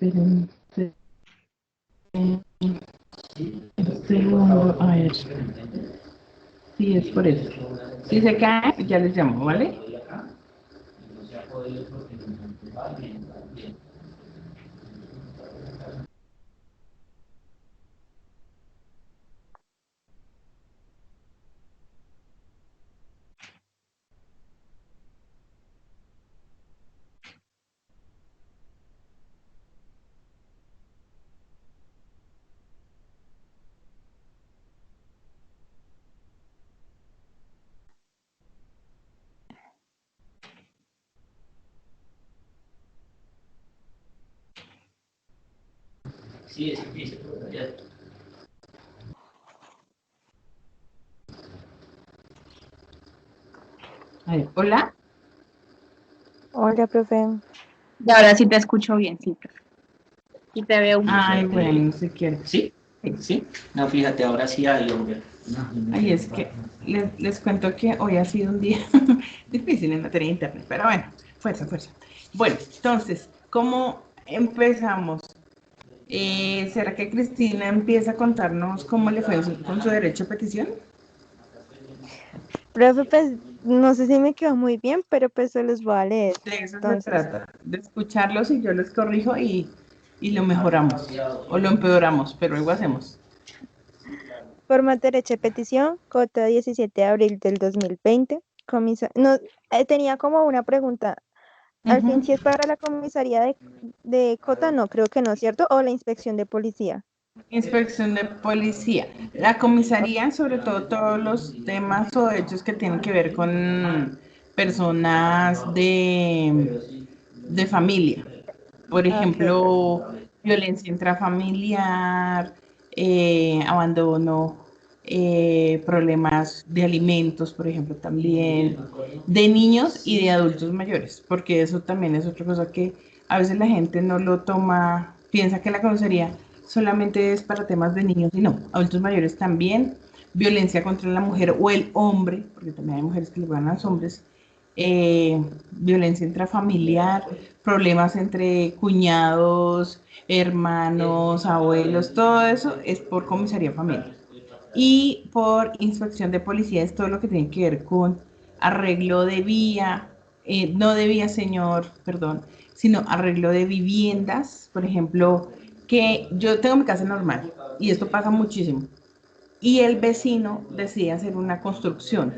Espérense un segundo, a ver. Sí, es por eso. Si se cae, ya les llamo, ¿vale? A ver, hola. Hola, profe. Y ahora sí te escucho bien, sí, profe. Y te veo bien. Ay, bueno, no sé qué. ¿Sí? ¿Sí? No, fíjate, ahora sí hay, hombre. Ay, es que les cuento que hoy ha sido un día difícil en materia de internet, pero bueno, fuerza, fuerza. Bueno, entonces, ¿cómo empezamos? ¿Será que Cristina empieza a contarnos cómo le fue con su derecho a petición? Profe, pues no sé si me quedó muy bien, pero pues se los voy a leer. De eso se Entonces, trata, de escucharlos y yo les corrijo y lo mejoramos o lo empeoramos, pero algo hacemos. forma derecho de petición, cota 17 de abril del 2020. No, tenía como una pregunta. Al fin, Ujú. si es para la comisaría de Cota, no, creo que no, ¿cierto? O la inspección de policía. Inspección de policía. La comisaría, sobre todo todos los temas o hechos que tienen que ver con personas de familia. Por Ok, ejemplo, violencia intrafamiliar, abandono, problemas de alimentos, por ejemplo, también, de niños y de adultos mayores, porque eso también es otra cosa que a veces la gente no lo toma, piensa que la comisaría solamente es para temas de niños y no, adultos mayores también, violencia contra la mujer o el hombre, porque también hay mujeres que le van a los hombres, violencia intrafamiliar, problemas entre cuñados, hermanos, abuelos, todo eso es por comisaría familiar. Y por inspección de policía es todo lo que tiene que ver con arreglo de vía, no de vía, señor, perdón, sino arreglo de viviendas, por ejemplo, que yo tengo mi casa normal y esto pasa muchísimo. Y el vecino decide hacer una construcción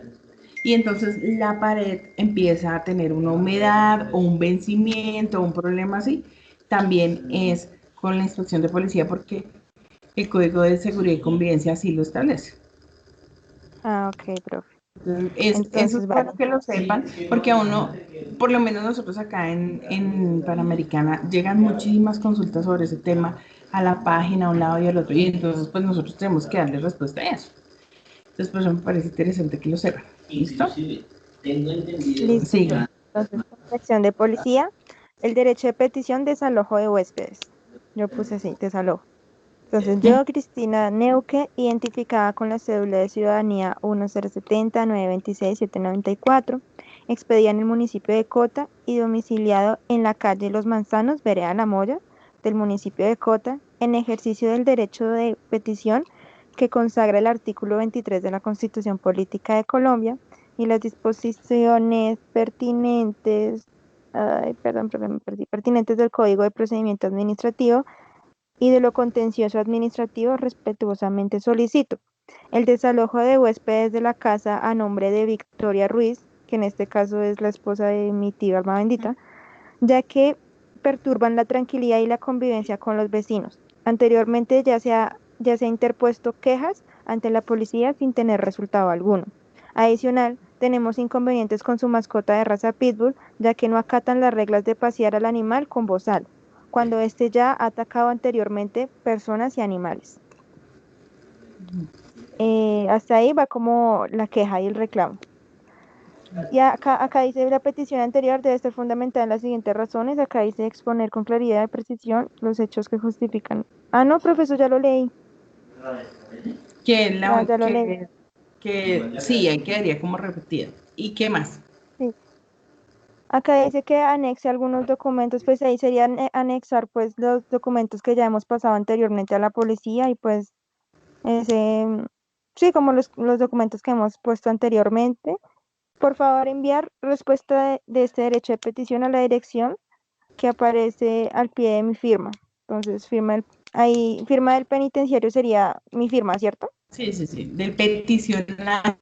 y entonces la pared empieza a tener una humedad o un vencimiento o un problema así, también es con la inspección de policía porque el Código de Seguridad y Convivencia así lo establece. ok, profe. Eso Entonces, es bueno vale. que lo sepan, porque a uno, por lo menos nosotros acá en Panamericana, llegan muchísimas consultas sobre ese tema a la página, a un lado y al otro, y entonces pues nosotros tenemos que darle respuesta a eso. Entonces, por eso me parece interesante que lo sepan. ¿Listo? Listo, Sí. profe. Entonces, inspección de policía, el derecho de petición, desalojo de huéspedes. Yo puse así, desalojo. Entonces, yo, Cristina Neuque, identificada con la cédula de ciudadanía 1070-926-794, expedida en el municipio de Cota y domiciliado en la calle Los Manzanos, vereda La Moya, del municipio de Cota, en ejercicio del derecho de petición que consagra el artículo 23 de la Constitución Política de Colombia y las disposiciones pertinentes, ay, perdón, profe, me perdí, pertinentes del Código de Procedimiento Administrativo y de lo contencioso administrativo, respetuosamente solicito el desalojo de huéspedes de la casa a nombre de Victoria Ruiz, que en este caso es la esposa de mi tía alma bendita, ya que perturban la tranquilidad y la convivencia con los vecinos. Anteriormente ya se ha interpuesto quejas ante la policía sin tener resultado alguno. Adicional, tenemos inconvenientes con su mascota de raza Pitbull, ya que no acatan las reglas de pasear al animal con bozal, cuando éste ya ha atacado anteriormente personas y animales. Hasta ahí va como la queja y el reclamo. Y acá dice la petición anterior debe ser fundamentada en las siguientes razones. Acá dice exponer con claridad y precisión los hechos que justifican. Ah, no, profesor, ya lo leí. Que, Ya, ya lo leí. que sí, ahí quedaría como repetida. ¿Y qué más? Sí. Acá dice que anexe algunos documentos, pues ahí sería anexar pues los documentos que ya hemos pasado anteriormente a la policía y pues ese, sí, como los documentos que hemos puesto anteriormente. Por favor, enviar respuesta de este derecho de petición a la dirección que aparece al pie de mi firma. Entonces, ahí, firma del penitenciario sería mi firma, ¿cierto? Sí, sí, sí, del peticionario,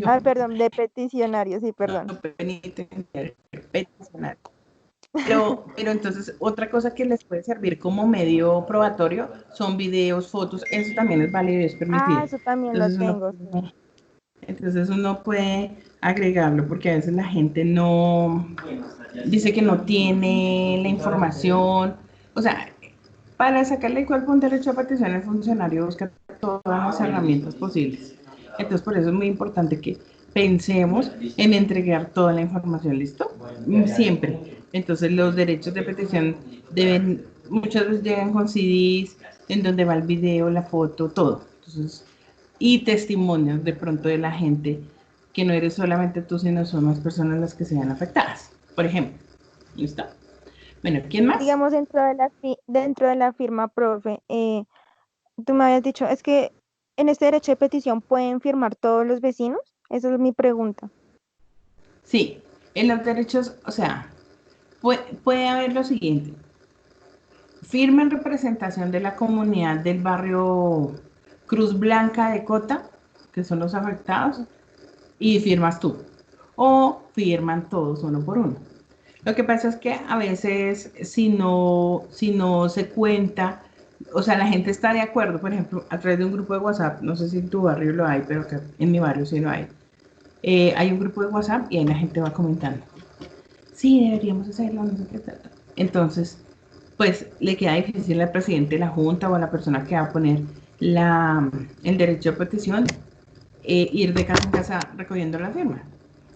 Ah, perdón, de peticionario, sí, perdón. no penitenciario, peticionario. Pero entonces, otra cosa que les puede servir como medio probatorio son videos, fotos, eso también es válido y es Ah, permitido. eso también lo Entonces tengo, sí. entonces uno puede agregarlo porque a veces la gente no dice que no tiene la información. O sea, para sacarle cuerpo a un derecho a petición, el funcionario busca todas las herramientas posibles. Entonces, por eso es muy importante que pensemos en entregar toda la información, ¿listo? Siempre. Entonces, los derechos de petición deben, muchas veces llegan con CDs, en donde va el video, la foto, todo. Entonces, y testimonios de pronto de la gente, que no eres solamente tú, sino son más personas las que se ven afectadas, por ejemplo. ¿Listo? Bueno, ¿quién más? Digamos, dentro de la firma, profe, tú me habías dicho, es que en este derecho de petición pueden firmar todos los vecinos. Esa es mi pregunta. Sí, en los derechos, o sea, puede haber lo siguiente. Firma en representación de la comunidad del barrio Cruz Blanca de Cota, que son los afectados, y firmas tú. O firman todos uno por uno. Lo que pasa es que a veces si no se cuenta, o sea, la gente está de acuerdo, por ejemplo, a través de un grupo de WhatsApp, no sé si en tu barrio lo hay, pero acá en mi barrio sí lo hay. Hay un grupo de WhatsApp y ahí la gente va comentando. Sí, deberíamos hacerlo, no sé qué tal. Entonces, pues le queda difícil al presidente de la Junta o a la persona que va a poner el derecho de petición ir de casa en casa recogiendo la firma.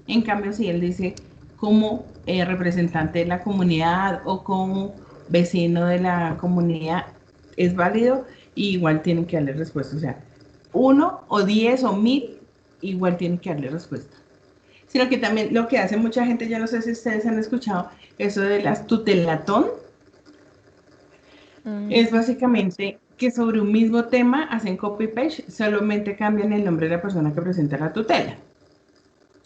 En cambio, si él dice como representante de la comunidad o como vecino de la comunidad, es válido y igual tienen que darle respuesta. O sea, 1 o 10 o 1000, igual tienen que darle respuesta. Sino que también lo que hace mucha gente, yo no sé si ustedes han escuchado, eso de las tutelatón, es Mm, básicamente que sobre un mismo tema hacen copy-paste, solamente cambian el nombre de la persona que presenta la tutela.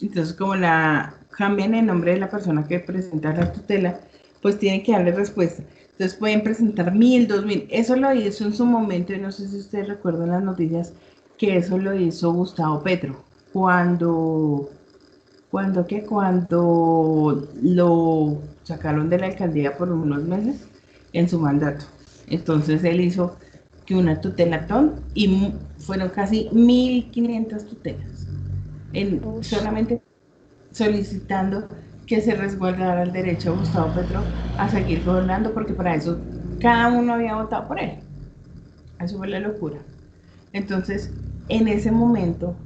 Entonces, como la cambian el nombre de la persona que presenta la tutela, pues tienen que darle respuesta. Entonces pueden presentar 1000, 2000. Eso lo hizo en su momento, y no sé si ustedes recuerdan las noticias, que eso lo hizo Gustavo Petro, cuando lo sacaron de la alcaldía por unos meses en su mandato. Entonces él hizo que una tutelatón y fueron casi 1500 tutelas, ush. solamente solicitando que se resguardara el derecho de Gustavo Petro a seguir gobernando, porque para eso cada uno había votado por él. Eso fue la locura. Entonces, en ese momento,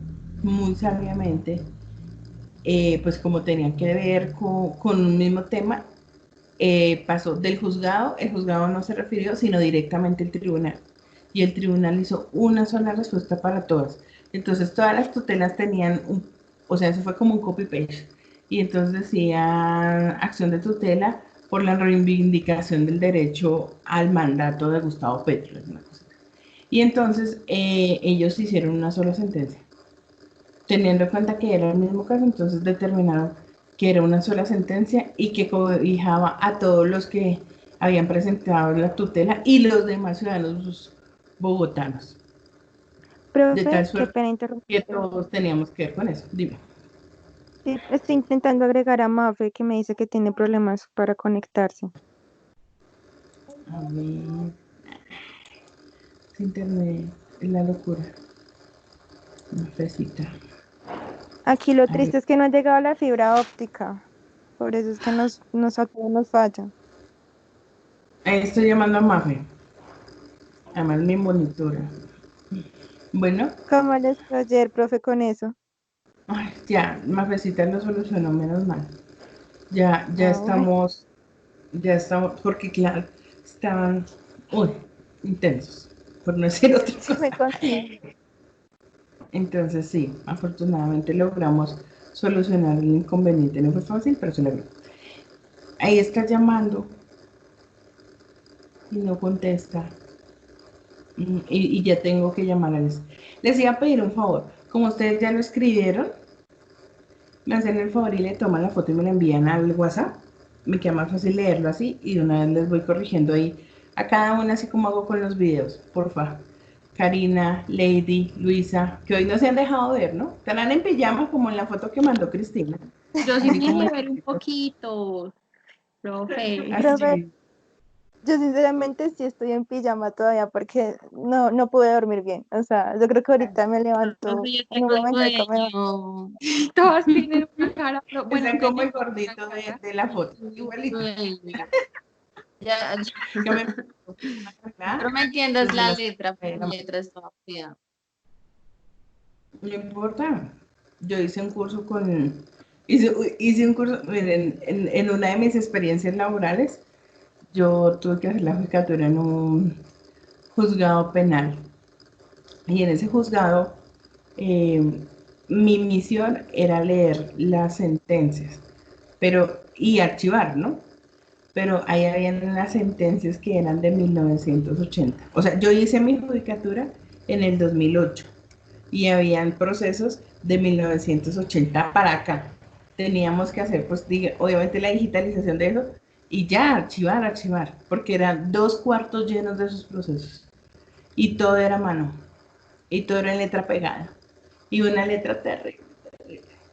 muy sabiamente, pues como tenían que ver con un mismo tema, pasó del juzgado, el juzgado no se refirió, sino directamente al tribunal. Y el tribunal hizo una sola respuesta para todas. Entonces todas las tutelas tenían o sea, eso fue como un copy-paste. Y entonces decía acción de tutela por la reivindicación del derecho al mandato de Gustavo Petro. Una cosa. Y entonces ellos hicieron una sola sentencia. Teniendo en cuenta que era el mismo caso, entonces determinaron que era una sola sentencia y que cobijaba a todos los que habían presentado la tutela y los demás ciudadanos bogotanos. De Profe, tal qué suerte pena que interrumpirte. todos teníamos que ver con eso. Dime. Sí, estoy intentando agregar a Mafe que me dice que tiene problemas para conectarse. A ver, internet es la locura. Una fresita. Aquí lo A ver, triste es que no ha llegado la fibra óptica. Por eso es que a todos nos falla. ahí estoy llamando a Mafe. Además, mi monitora. Bueno, ¿Cómo les fue ayer, profe, con eso? ay, ya, Mafecita lo solucionó, menos mal. Ya, Ah, bueno. ya estamos, porque claro, estaban, uy, intensos, por no decir otra Sí, me cosa. consigo. Entonces sí, afortunadamente logramos solucionar el inconveniente. No fue fácil, pero se logró. Ahí está llamando y no contesta. Y ya tengo que llamar a les. Les iba a pedir un favor. Como ustedes ya lo escribieron, me hacen el favor y le toman la foto y me la envían al WhatsApp. Me queda más fácil leerlo así y de una vez les voy corrigiendo ahí a cada una, así como hago con los videos, porfa. Karina, Lady, Luisa, que hoy no se han dejado ver, ¿no? Estarán en pijama como en la foto que mandó Cristina. Yo sí Así me como dejé ver un poquito, profe. Profe, así. yo sinceramente sí estoy en pijama todavía porque no pude dormir bien. O sea, yo creo que ahorita me levanto, Profe, yo en un tengo momentico me levanto. sueño. Todas tienen una cara, pero bueno, Están usted como tiene el una gordito cara. de la foto, igualito. Sueño. Ya, Que me... pero me entiendes Desde la las letra, de pero la la letra es toda fea. No importa. Yo hice un curso con... Hice un curso, miren, en una de mis experiencias laborales, yo tuve que hacer la judicatura en un juzgado penal. Y en ese juzgado, eh, mi misión era leer las sentencias, pero, y archivar, ¿no? Pero ahí habían unas sentencias que eran de 1980. O sea, yo hice mi judicatura en el 2008 y habían procesos de 1980 para acá. Teníamos que hacer, pues, obviamente la digitalización de eso y ya archivar, porque eran 2 cuartos llenos de esos procesos y todo era a mano y todo era en letra pegada y una letra terrible.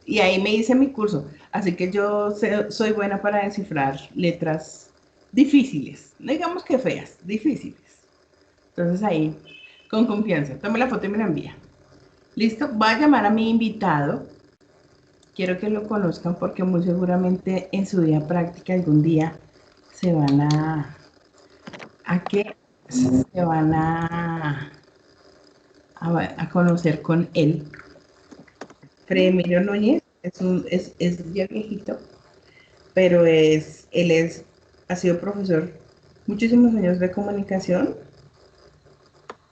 Y ahí me hice mi curso, así que yo soy buena para descifrar letras difíciles, no digamos que feas, difíciles. Entonces ahí, con confianza, tome la foto y me la envía. Listo, voy a llamar a mi invitado. Quiero que lo conozcan porque muy seguramente en su día práctica algún día se van a que se van a conocer con él. Freddy Emilio Núñez es ya viejito, pero ha sido profesor muchísimos años de comunicación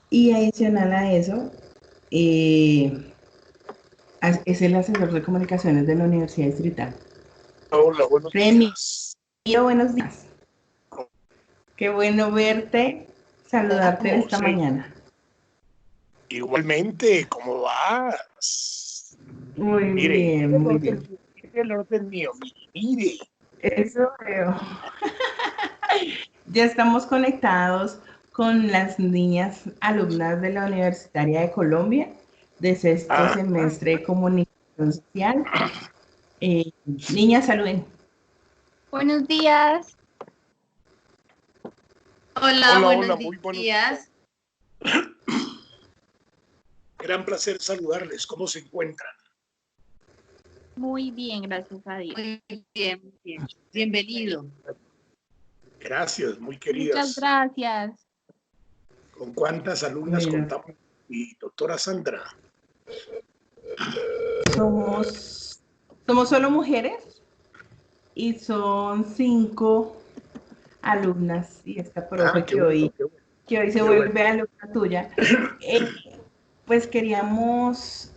y adicional a eso, eh, es el asesor de comunicaciones de la Universidad Distrital. Hola, buenos Freddy días. Emilio, buenos días. Qué bueno verte, saludarte ¿Cómo? esta Sí, mañana. igualmente, ¿cómo vas? Muy Mire, bien, muy bien. mire el orden mío, mire. Eso veo. Ya estamos conectados con las niñas alumnas de la Universitaria de Colombia de sexto Ah, semestre de comunicación social. Niñas, saluden. Buenos días. Hola, hola, buenos hola, muy buenos días. días. Gran placer saludarles. ¿Cómo se encuentran? Muy bien, gracias a Dios. Muy bien, muy bien. Bienvenido. Gracias, muy Muchas queridas. gracias. ¿Con cuántas alumnas Bueno, contamos? Y doctora Sandra, somos solo mujeres y son 5 alumnas y esta profe qué bueno, qué bueno, que hoy se qué bueno. vuelve alumna tuya. Eh, pues queríamos,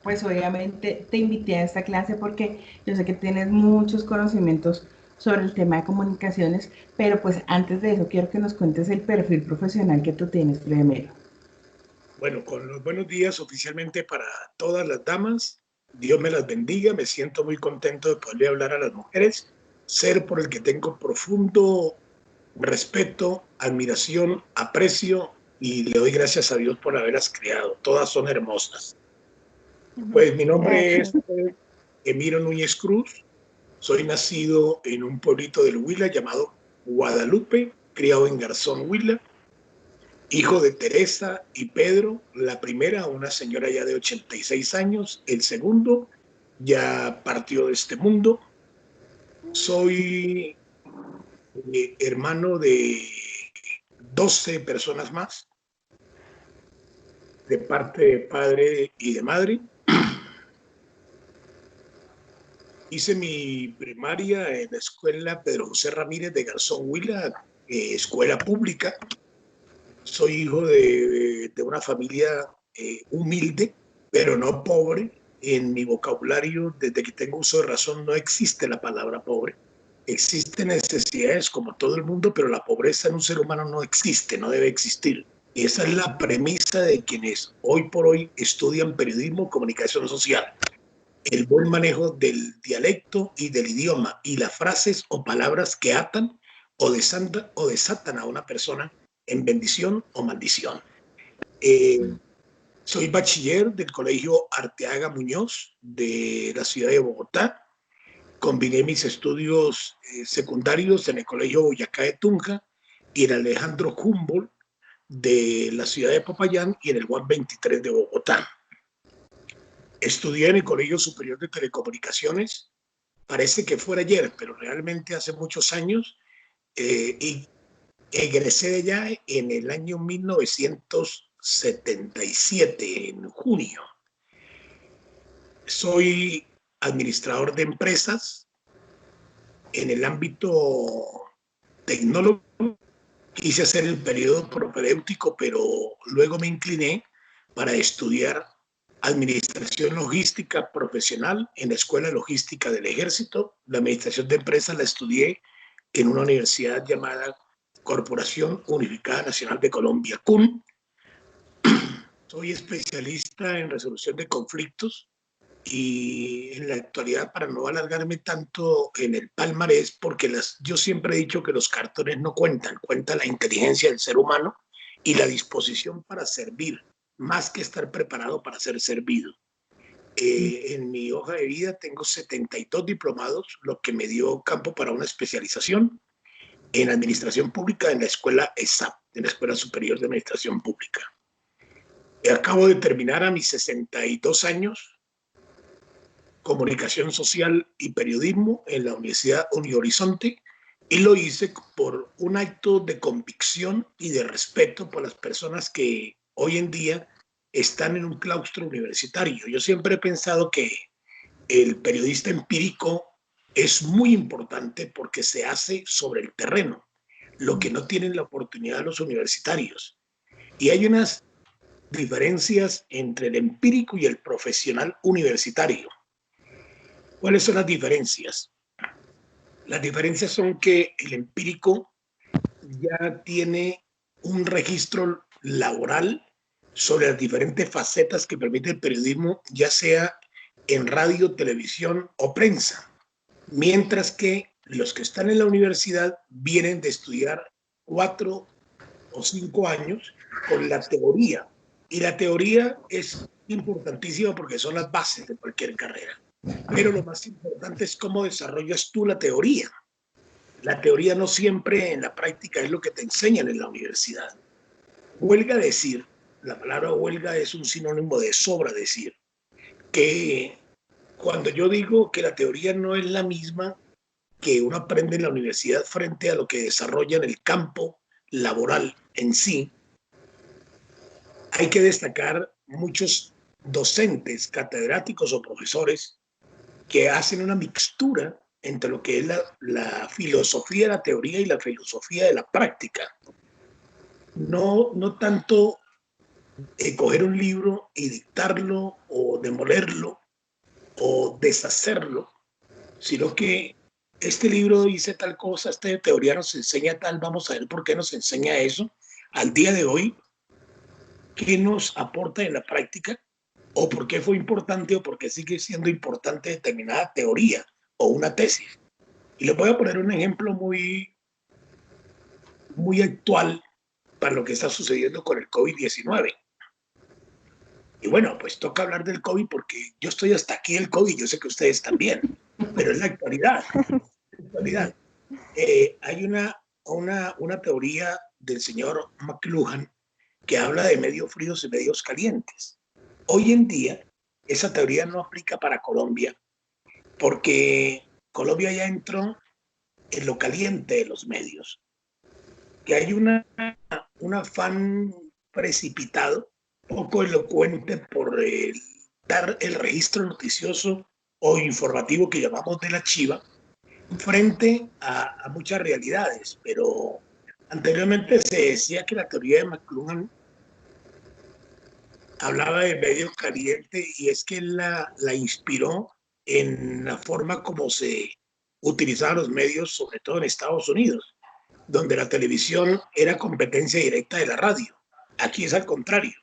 pues obviamente te invité a esta clase porque yo sé que tienes muchos conocimientos sobre el tema de comunicaciones, pero pues antes de eso quiero que nos cuentes el perfil profesional que tú tienes primero. Bueno, con los buenos días oficialmente para todas las damas. Dios me las bendiga. Me siento muy contento de poderle hablar a las mujeres. Ser por el que tengo profundo respeto, admiración, aprecio y le doy gracias a Dios por haberlas creado. Todas son hermosas. Pues mi nombre es Gracias. Emiro Núñez Cruz. Soy nacido en un pueblito del Huila llamado Guadalupe, criado en Garzón, Huila. Hijo de Teresa y Pedro, la primera, una señora ya de 86 años, el segundo ya partió de este mundo. Soy hermano de 12 personas más, de parte de padre y de madre. Hice mi primaria en la escuela Pedro José Ramírez de Garzón Huila, escuela pública. Soy hijo de una familia humilde, pero no pobre. en mi vocabulario, desde que tengo uso de razón, no existe la palabra pobre. Existen necesidades como todo el mundo, pero la pobreza en un ser humano no existe, no debe existir. Y esa es la premisa de quienes hoy por hoy estudian periodismo, comunicación social. El buen manejo del dialecto y del idioma y las frases o palabras que atan o desatan a una persona en bendición o maldición. Soy bachiller del Colegio Arteaga Muñoz de la ciudad de Bogotá. Combiné mis estudios secundarios en el Colegio Boyacá de Tunja y en Alejandro Humboldt de la ciudad de Popayán y en el Juan 23 de Bogotá. Estudié en el Colegio Superior de Telecomunicaciones, parece que fuera ayer, pero realmente hace muchos años, y egresé de allá en el año 1977, en junio. Soy administrador de empresas en el ámbito tecnológico. Quise hacer el periodo propedéutico, pero luego me incliné para estudiar administración logística profesional en la Escuela de Logística del Ejército. La administración de empresas la estudié en una universidad llamada Corporación Unificada Nacional de Colombia, CUN. Soy especialista en resolución de conflictos y en la actualidad, para no alargarme tanto en el palmarés, porque yo siempre he dicho que los cartones no cuentan, cuenta la inteligencia del ser humano y la disposición para servir, más que estar preparado para ser servido. En mi hoja de vida tengo 72 diplomados, lo que me dio campo para una especialización en administración pública en la escuela ESAP, en la Escuela Superior de Administración Pública. Acabo de terminar a mis 62 años comunicación social y periodismo en la Universidad Unihorizonte, y lo hice por un acto de convicción y de respeto por las personas que hoy en día están en un claustro universitario. Yo siempre he pensado que el periodista empírico es muy importante porque se hace sobre el terreno, lo que no tienen la oportunidad los universitarios. Y hay unas diferencias entre el empírico y el profesional universitario. ¿Cuáles son las diferencias? Las diferencias son que el empírico ya tiene un registro laboral sobre las diferentes facetas que permite el periodismo, ya sea en radio, televisión o prensa, mientras que los que están en la universidad vienen de estudiar 4 o 5 años con la teoría, y la teoría es importantísima porque son las bases de cualquier carrera. Pero lo más importante es cómo desarrollas tú la teoría. La teoría no siempre en la práctica es lo que te enseñan en la universidad. Huelga decir, la palabra huelga es un sinónimo de sobra decir, que cuando yo digo que la teoría no es la misma que uno aprende en la universidad frente a lo que desarrolla en el campo laboral en sí, hay que destacar muchos docentes, catedráticos o profesores que hacen una mixtura entre lo que es la filosofía de la teoría y la filosofía de la práctica. No tanto coger un libro y dictarlo o demolerlo o deshacerlo, sino que este libro dice tal cosa, esta teoría nos enseña tal, vamos a ver por qué nos enseña eso al día de hoy, qué nos aporta en la práctica, o por qué fue importante o por qué sigue siendo importante determinada teoría o una tesis. Y les voy a poner un ejemplo muy actual para lo que está sucediendo con el COVID-19. Y bueno, pues toca hablar del COVID porque yo estoy hasta aquí del COVID, yo sé que ustedes también, pero es la actualidad. Hay una teoría del señor McLuhan que habla de medios fríos y medios calientes. Hoy en día, esa teoría no aplica para Colombia, porque Colombia ya entró en lo caliente de los medios. Que hay un afán precipitado, poco elocuente por dar el registro noticioso o informativo que llamamos de la chiva, frente a muchas realidades. Pero anteriormente se decía que la teoría de McLuhan hablaba de medio caliente y es que la inspiró en la forma como se utilizaban los medios, sobre todo en Estados Unidos, donde la televisión era competencia directa de la radio. Aquí es al contrario.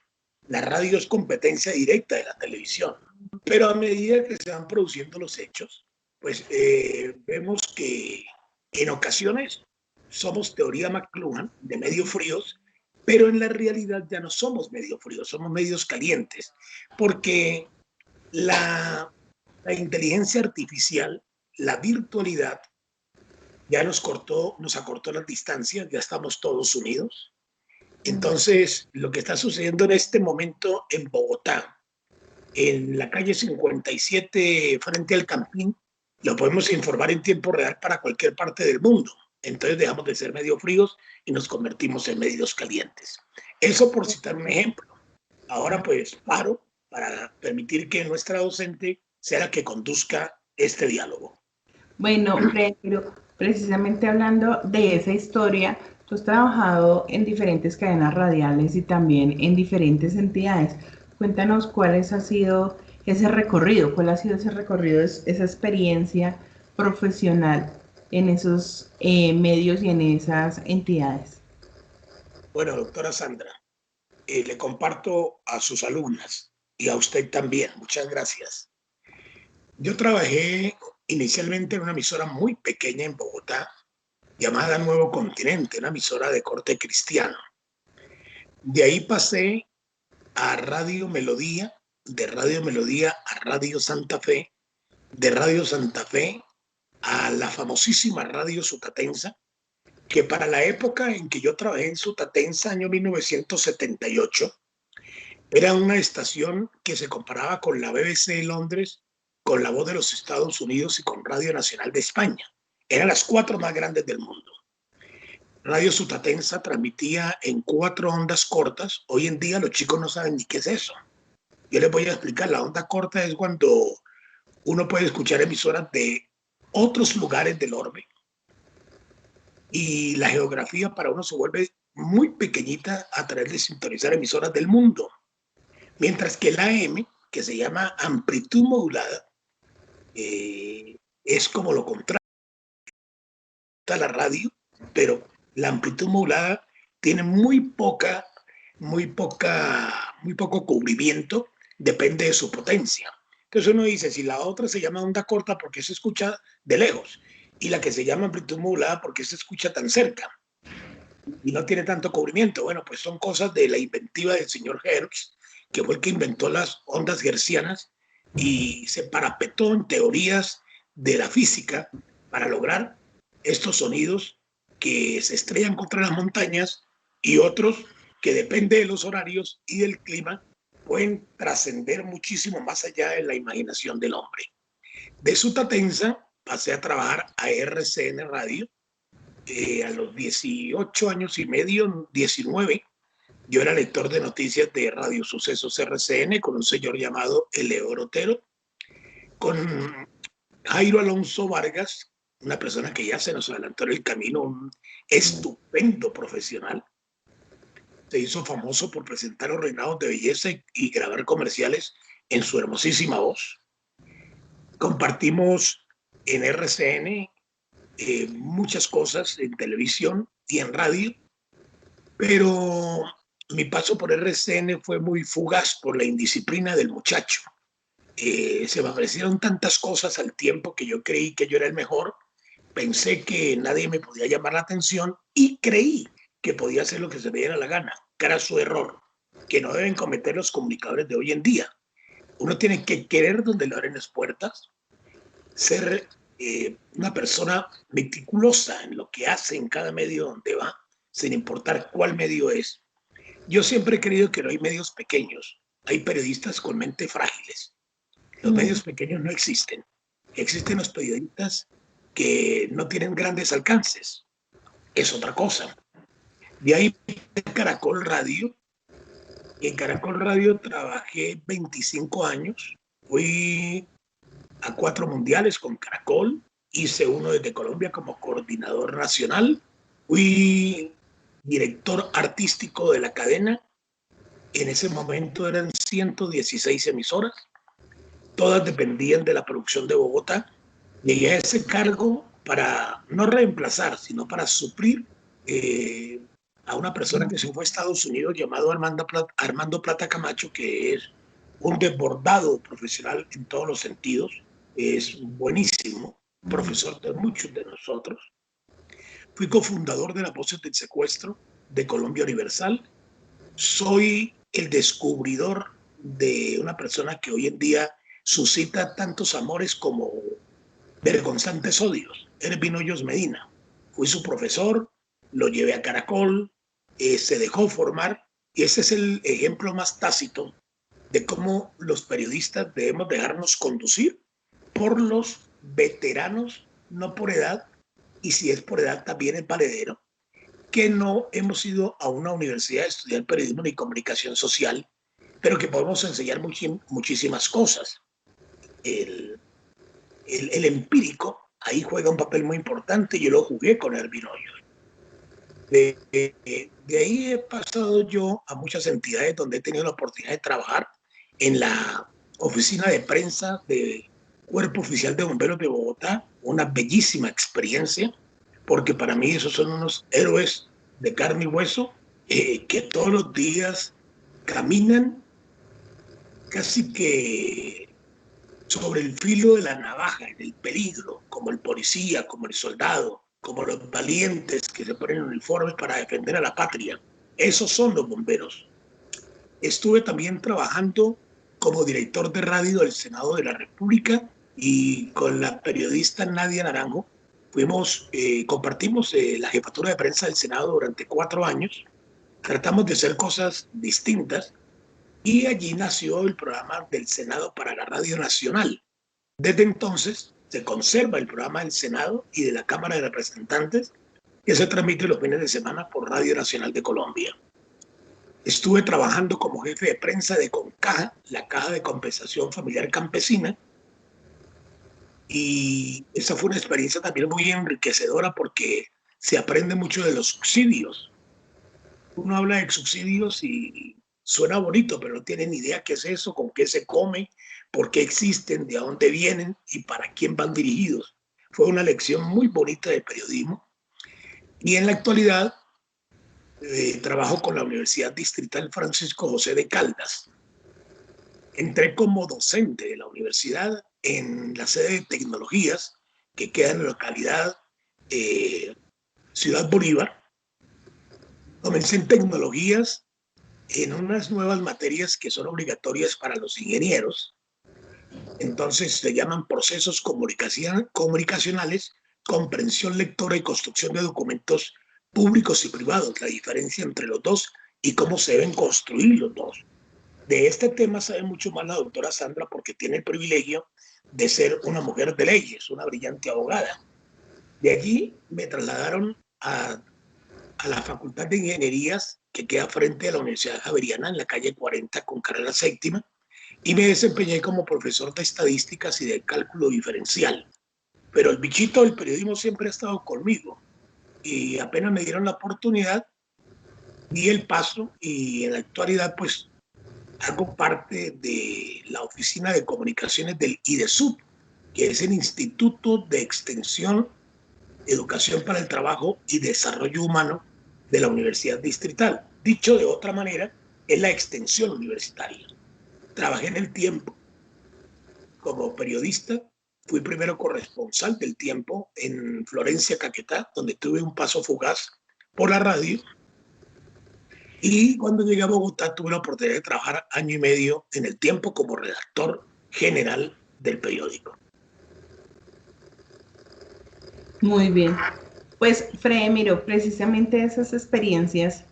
La radio es competencia directa de la televisión. Pero a medida que se van produciendo los hechos, pues vemos que en ocasiones somos teoría McLuhan de medio fríos, pero en la realidad ya no somos medio fríos, somos medios calientes, porque la, la inteligencia artificial, la virtualidad, ya nos acortó las distancias, ya estamos todos unidos. Entonces, lo que está sucediendo en este momento en Bogotá, en la calle 57 frente al Campín, lo podemos informar en tiempo real para cualquier parte del mundo. Entonces dejamos de ser medio fríos y nos convertimos en medios calientes. Eso por citar un ejemplo. Ahora pues paro para permitir que nuestra docente sea la que conduzca este diálogo. Bueno, pero precisamente hablando de esa historia, tú has trabajado en diferentes cadenas radiales y también en diferentes entidades. Cuéntanos cuál ha sido ese recorrido, cuál ha sido ese recorrido, esa experiencia profesional en esos medios y en esas entidades. Bueno, doctora Sandra, le comparto a sus alumnas y a usted también. Muchas gracias. Yo trabajé inicialmente en una emisora muy pequeña en Bogotá, llamada Nuevo Continente, una emisora de corte cristiano. De ahí pasé a Radio Melodía, de Radio Melodía a Radio Santa Fe, de Radio Santa Fe a la famosísima Radio Sutatensa, que para la época en que yo trabajé en Sutatensa, año 1978, era una estación que se comparaba con la BBC de Londres, con La Voz de los Estados Unidos y con Radio Nacional de España. Eran las 4 más grandes del mundo. Radio Sutatensa transmitía en 4 ondas cortas. Hoy en día los chicos no saben ni qué es eso. Yo les voy a explicar. La onda corta es cuando uno puede escuchar emisoras de otros lugares del orbe y la geografía para uno se vuelve muy pequeñita a través de sintonizar emisoras del mundo. Mientras que la AM, que se llama amplitud modulada, es como lo contrario a la radio, pero la amplitud modulada tiene muy poco cubrimiento, depende de su potencia. Entonces uno dice, si la otra se llama onda corta porque se escucha de lejos, y la que se llama amplitud modulada porque se escucha tan cerca y no tiene tanto cubrimiento. Bueno, pues son cosas de la inventiva del señor Hertz, que fue el que inventó las ondas hertzianas y se parapetó en teorías de la física para lograr estos sonidos que se estrellan contra las montañas y otros que depende de los horarios y del clima pueden trascender muchísimo más allá de la imaginación del hombre. De Sutatensa pasé a trabajar a RCN Radio a los 18 años y medio, 19. Yo era lector de noticias de Radio Sucesos RCN con un señor llamado Eleodoro Otero, con Jairo Alonso Vargas, una persona que ya se nos adelantó en el camino, un estupendo profesional. Se hizo famoso por presentar los reinados de belleza y grabar comerciales en su hermosísima voz. Compartimos en RCN muchas cosas en televisión y en radio, pero mi paso por RCN fue muy fugaz por la indisciplina del muchacho. Se me ofrecieron tantas cosas al tiempo que yo creí que yo era el mejor, pensé que nadie me podía llamar la atención y creí que podía hacer lo que se me diera la gana, que era su error, que no deben cometer los comunicadores de hoy en día. Uno tiene que querer donde le abren las puertas, ser una persona meticulosa en lo que hace en cada medio donde va, sin importar cuál medio es. Yo siempre he creído que no hay medios pequeños, hay periodistas con mente frágiles. Los medios pequeños no existen. Existen los periodistas que no tienen grandes alcances. Es otra cosa. De ahí Caracol Radio. Y en Caracol Radio trabajé 25 años. Fui a 4 mundiales con Caracol. Hice uno desde Colombia como coordinador nacional. Fui director artístico de la cadena En ese momento eran 116 emisoras, todas dependían de la producción de Bogotá. Llegué a ese cargo para no reemplazar, sino para suplir a una persona que se fue a Estados Unidos llamado Armando Plata Camacho, que es un desbordado profesional en todos los sentidos, es buenísimo, profesor de muchos de nosotros. Fui cofundador de las Voces del Secuestro de Colombia Universal. Soy el descubridor de una persona que hoy en día suscita tantos amores como vergonzantes odios, Ervin Hoyos Medina. Fui su profesor, lo llevé a Caracol, se dejó formar, y ese es el ejemplo más tácito de cómo los periodistas debemos dejarnos conducir por los veteranos, no por edad, y si es por edad también es valedero, que no hemos ido a una universidad a estudiar periodismo ni comunicación social, pero que podemos enseñar muchísimas cosas. El empírico ahí juega un papel muy importante. Yo lo jugué con Ervin Hoyos. De ahí he pasado yo a muchas entidades donde he tenido la oportunidad de trabajar en la oficina de prensa del Cuerpo Oficial de Bomberos de Bogotá, una bellísima experiencia, porque para mí esos son unos héroes de carne y hueso que todos los días caminan casi que sobre el filo de la navaja, en el peligro, como el policía, como el soldado, como los valientes que se ponen uniformes para defender a la patria. Esos son los bomberos. Estuve también trabajando como director de radio del Senado de la República y con la periodista Nadia Naranjo compartimos la jefatura de prensa del Senado durante 4 años. Tratamos de hacer cosas distintas y allí nació el programa del Senado para la Radio Nacional. Desde entonces se conserva el programa del Senado y de la Cámara de Representantes, que se transmite los fines de semana por Radio Nacional de Colombia. Estuve trabajando como jefe de prensa de CONCAJA, la Caja de Compensación Familiar Campesina, y esa fue una experiencia también muy enriquecedora porque se aprende mucho de los subsidios. Uno habla de subsidios y suena bonito, pero no tiene ni idea qué es eso, con qué se come, por qué existen, de dónde vienen y para quién van dirigidos. Fue una lección muy bonita de periodismo. Y en la actualidad trabajo con la Universidad Distrital Francisco José de Caldas. Entré como docente de la universidad en la sede de tecnologías que queda en la localidad Ciudad Bolívar. Comencé en tecnologías en unas nuevas materias que son obligatorias para los ingenieros. Entonces se llaman procesos comunicacionales, comprensión lectora y construcción de documentos públicos y privados, la diferencia entre los dos y cómo se deben construir los dos. De este tema sabe mucho más la doctora Sandra porque tiene el privilegio de ser una mujer de leyes, una brillante abogada. De allí me trasladaron a la Facultad de Ingenierías, que queda frente a la Universidad Javeriana, en la calle 40 con carrera séptima, y me desempeñé como profesor de estadísticas y de cálculo diferencial. Pero el bichito del periodismo siempre ha estado conmigo, y apenas me dieron la oportunidad, di el paso, y en la actualidad pues hago parte de la Oficina de Comunicaciones del IDESUB, que es el Instituto de Extensión, Educación para el Trabajo y Desarrollo Humano de la Universidad Distrital. Dicho de otra manera, es la extensión universitaria. Trabajé en El Tiempo como periodista. Fui primero corresponsal del Tiempo en Florencia, Caquetá, donde tuve un paso fugaz por la radio. Y cuando llegué a Bogotá tuve la oportunidad de trabajar 1 año y medio en El Tiempo como redactor general del periódico. Muy bien. Pues, Fred, miro, precisamente esas experiencias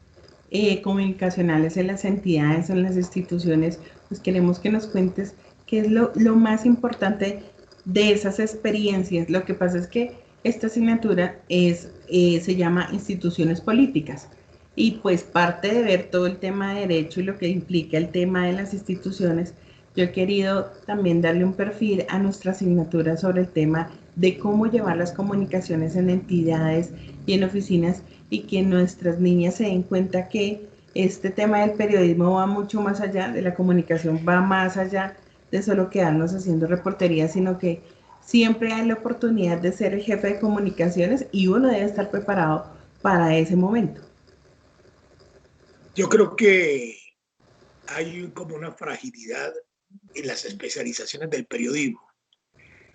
comunicacionales en las entidades, en las instituciones, pues queremos que nos cuentes qué es lo más importante de esas experiencias. Lo que pasa es que esta asignatura se llama Instituciones Políticas y pues parte de ver todo el tema de derecho y lo que implica el tema de las instituciones, yo he querido también darle un perfil a nuestra asignatura sobre el tema de cómo llevar las comunicaciones en entidades y en oficinas y que nuestras niñas se den cuenta que este tema del periodismo va mucho más allá, de la comunicación va más allá de solo quedarnos haciendo reportería, sino que siempre hay la oportunidad de ser el jefe de comunicaciones y uno debe estar preparado para ese momento. Yo creo que hay como una fragilidad en las especializaciones del periodismo,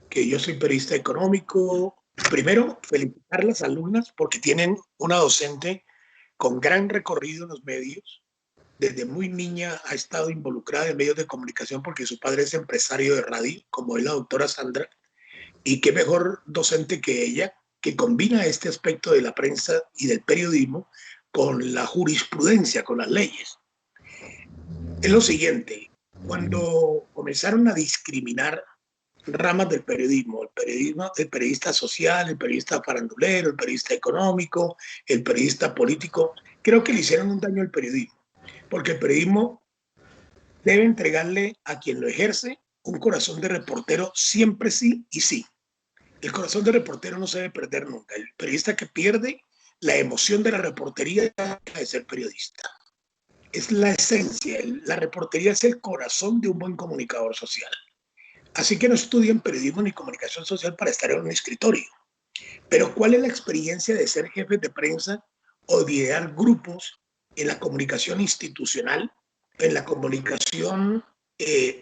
que yo soy periodista económico. Primero, felicitar a las alumnas porque tienen una docente con gran recorrido en los medios. Desde muy niña ha estado involucrada en medios de comunicación porque su padre es empresario de radio, como es la doctora Sandra, y qué mejor docente que ella, que combina este aspecto de la prensa y del periodismo con la jurisprudencia, con las leyes. Es lo siguiente, cuando comenzaron a discriminar ramas del periodismo, el periodista social, el periodista farandulero, el periodista económico, el periodista político, creo que le hicieron un daño al periodismo, porque el periodismo debe entregarle a quien lo ejerce un corazón de reportero siempre sí y sí. El corazón de reportero no se debe perder nunca. El periodista que pierde la emoción de la reportería de ser periodista. Es la esencia. La reportería es el corazón de un buen comunicador social. Así que no estudian periodismo ni comunicación social para estar en un escritorio. Pero ¿cuál es la experiencia de ser jefe de prensa o de liderar grupos en la comunicación institucional, en la comunicación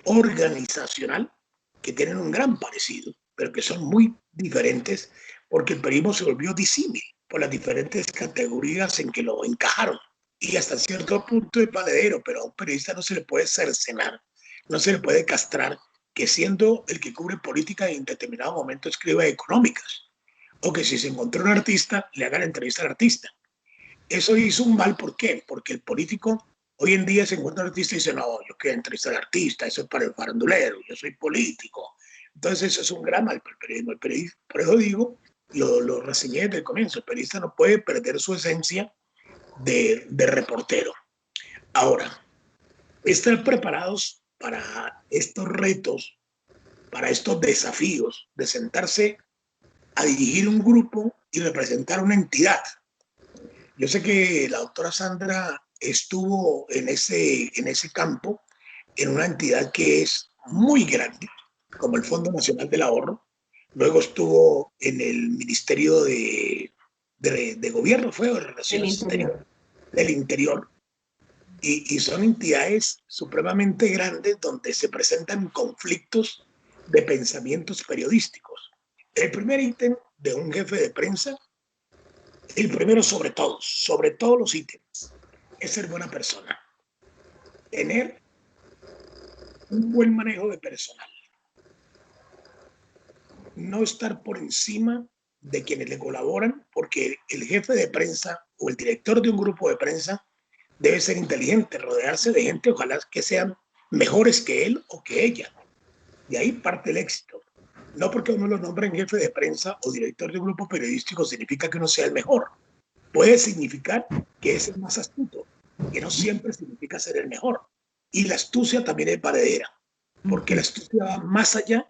organizacional, que tienen un gran parecido, pero que son muy diferentes porque el periodismo se volvió disímil por las diferentes categorías en que lo encajaron? Y hasta cierto punto es valedero, pero a un periodista no se le puede cercenar, no se le puede castrar que siendo el que cubre política en determinado momento escriba económicas, o que si se encontró un artista, le haga la entrevista al artista. Eso hizo un mal, ¿por qué? Porque el político hoy en día se encuentra un artista y dice, no, yo quiero entrevistar al artista, eso es para el farandulero, yo soy político. Entonces eso es un gran mal para el periodismo. El periodismo, por eso digo, lo reseñé desde el comienzo, el periodista no puede perder su esencia de reportero. Ahora, estar preparados para estos retos, para estos desafíos de sentarse a dirigir un grupo y representar una entidad. Yo sé que la doctora Sandra estuvo en ese campo, en una entidad que es muy grande, como el Fondo Nacional del Ahorro. Luego estuvo en el Ministerio de Gobierno, fue de Relaciones Exteriores, del Interior. Y son entidades supremamente grandes donde se presentan conflictos de pensamientos periodísticos. El primer ítem de un jefe de prensa, el primero sobre todos los ítems, es ser buena persona. Tener un buen manejo de personal. No estar por encima de quienes le colaboran, porque el jefe de prensa o el director de un grupo de prensa debe ser inteligente, rodearse de gente, ojalá que sean mejores que él o que ella. De ahí parte el éxito. No porque uno lo nombra en jefe de prensa o director de un grupo periodístico significa que uno sea el mejor. Puede significar que es el más astuto, que no siempre significa ser el mejor. Y la astucia también es valedera, porque la astucia va más allá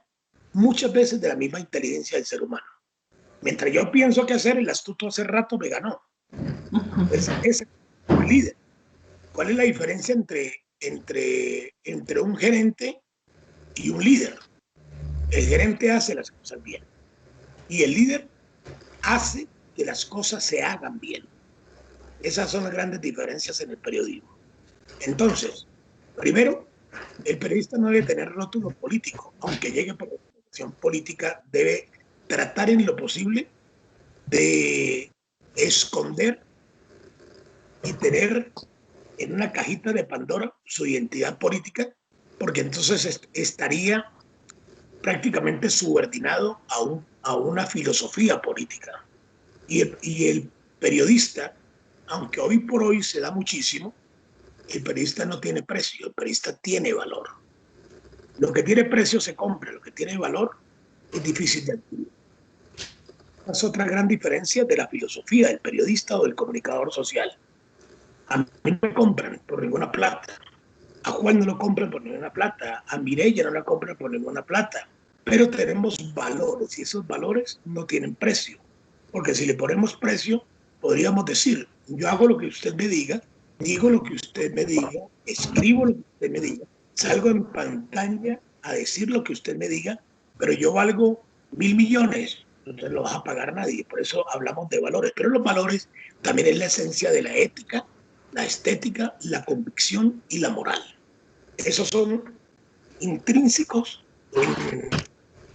muchas veces de la misma inteligencia del ser humano. Mientras yo pienso qué hacer, el astuto hace rato me ganó. Es un líder. ¿Cuál es la diferencia entre un gerente y un líder? El gerente hace las cosas bien y el líder hace que las cosas se hagan bien. Esas son las grandes diferencias en el periodismo. Entonces, primero, el periodista no debe tener rótulo político, aunque llegue por la organización política, debe tratar en lo posible de esconder y tener en una cajita de Pandora su identidad política, porque entonces estaría prácticamente subordinado a una filosofía política. Y el periodista, aunque hoy por hoy se da muchísimo, el periodista no tiene precio, el periodista tiene valor. Lo que tiene precio se compra, lo que tiene valor es difícil de adquirir. Esa es otra gran diferencia de la filosofía del periodista o del comunicador social. A mí no me compran por ninguna plata. A Juan no lo compran por ninguna plata. A Mireya no la compran por ninguna plata. Pero tenemos valores y esos valores no tienen precio. Porque si le ponemos precio, podríamos decir, yo hago lo que usted me diga digo lo que usted me diga, escribo lo que usted me diga, salgo en pantalla a decir lo que usted me diga, pero yo valgo 1.000 millones, no te lo vas a pagar nadie. Por eso hablamos de valores, pero los valores también es la esencia de la ética, la estética, la convicción y la moral. Esos son intrínsecos en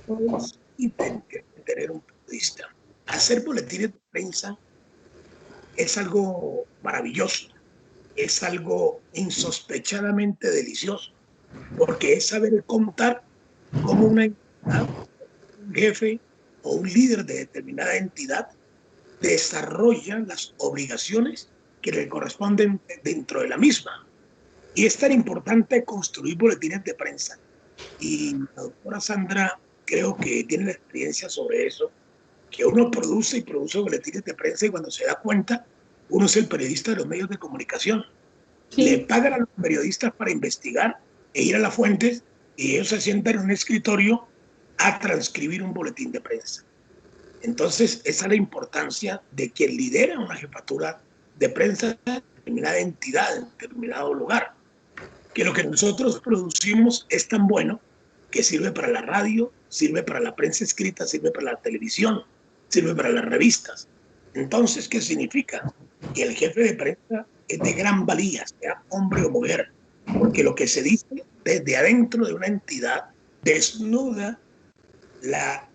todos y tener un periodista. Hacer boletines de prensa es algo maravilloso, es algo insospechadamente delicioso, porque es saber contar cómo una entidad, un jefe o un líder de determinada entidad desarrolla las obligaciones que le corresponden dentro de la misma. Y es tan importante construir boletines de prensa. Y la doctora Sandra creo que tiene la experiencia sobre eso, que uno produce y produce boletines de prensa y cuando se da cuenta, uno es el periodista de los medios de comunicación. Sí. Le pagan a los periodistas para investigar e ir a las fuentes y ellos se sientan en un escritorio a transcribir un boletín de prensa. Entonces, esa es la importancia de quien lidera una jefatura de prensa en determinada entidad, en determinado lugar. Que lo que nosotros producimos es tan bueno que sirve para la radio, sirve para la prensa escrita, sirve para la televisión, sirve para las revistas. Entonces, ¿qué significa? Que el jefe de prensa es de gran valía, sea hombre o mujer, porque lo que se dice desde adentro de una entidad desnuda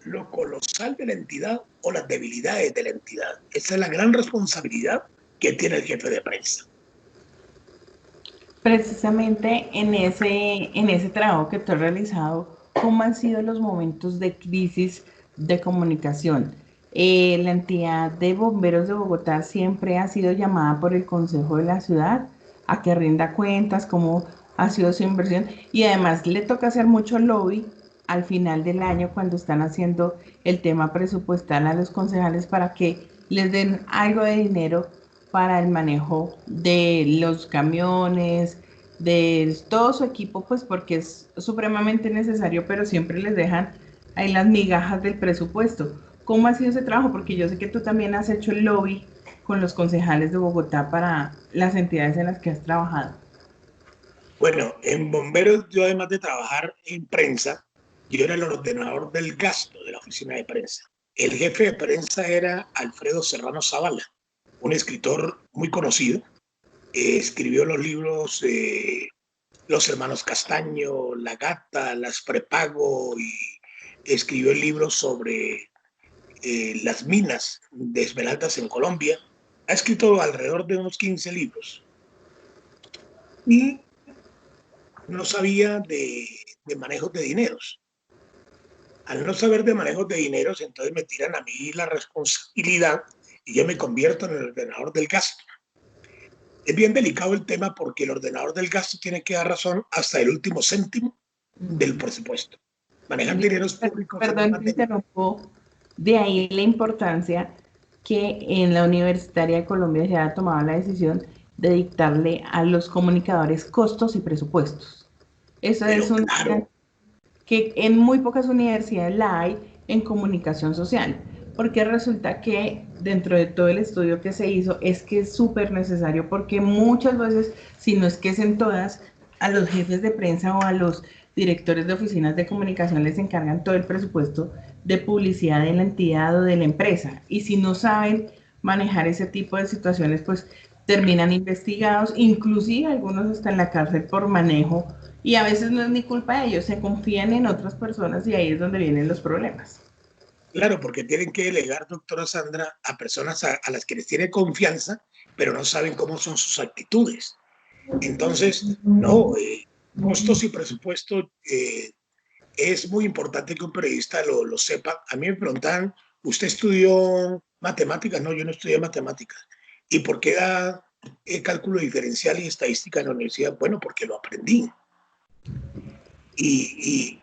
lo colosal de la entidad o las debilidades de la entidad. Esa es la gran responsabilidad que tiene el jefe de prensa. Precisamente en ese trabajo que tú has realizado, ¿cómo han sido los momentos de crisis de comunicación? La entidad de bomberos de Bogotá siempre ha sido llamada por el Consejo de la Ciudad a que rinda cuentas, cómo ha sido su inversión, y además le toca hacer mucho lobby al final del año cuando están haciendo el tema presupuestal a los concejales para que les den algo de dinero para el manejo de los camiones, de todo su equipo, pues porque es supremamente necesario, pero siempre les dejan ahí las migajas del presupuesto. ¿Cómo ha sido ese trabajo? Porque yo sé que tú también has hecho el lobby con los concejales de Bogotá para las entidades en las que has trabajado. Bueno, en bomberos yo además de trabajar en prensa, yo era el ordenador del gasto de la oficina de prensa. El jefe de prensa era Alfredo Serrano Zavala, un escritor muy conocido. Escribió los libros Los Hermanos Castaño, La Gata, Las Prepago, y escribió el libro sobre las minas de esmeraldas en Colombia. Ha escrito alrededor de unos 15 libros. Y no sabía de manejos de dineros. Al no saber de manejos de dineros, entonces me tiran a mí la responsabilidad y yo me convierto en el ordenador del gasto. Es bien delicado el tema porque el ordenador del gasto tiene que dar razón hasta el último céntimo del presupuesto. Manejan dineros públicos. Perdón, te interrumpo. De ahí la importancia que en la Universitaria de Colombia se ha tomado la decisión de dictarle a los comunicadores costos y presupuestos. Eso es un claro, que en muy pocas universidades la hay en comunicación social, porque resulta que dentro de todo el estudio que se hizo es que es súper necesario, porque muchas veces, si no es que es en todas, a los jefes de prensa o a los directores de oficinas de comunicación les encargan todo el presupuesto de publicidad de la entidad o de la empresa, y si no saben manejar ese tipo de situaciones, pues terminan investigados, inclusive algunos están en la cárcel por manejo, y a veces no es ni culpa de ellos, se confían en otras personas y ahí es donde vienen los problemas. Claro, porque tienen que delegar, doctora Sandra, a personas a las que les tiene confianza, pero no saben cómo son sus actitudes. Entonces, no, costos y presupuesto es muy importante que un periodista lo sepa. A mí me preguntan, ¿usted estudió matemáticas? No, yo no estudié matemáticas. ¿Y por qué da cálculo diferencial y estadística en la universidad? Bueno, porque lo aprendí. Y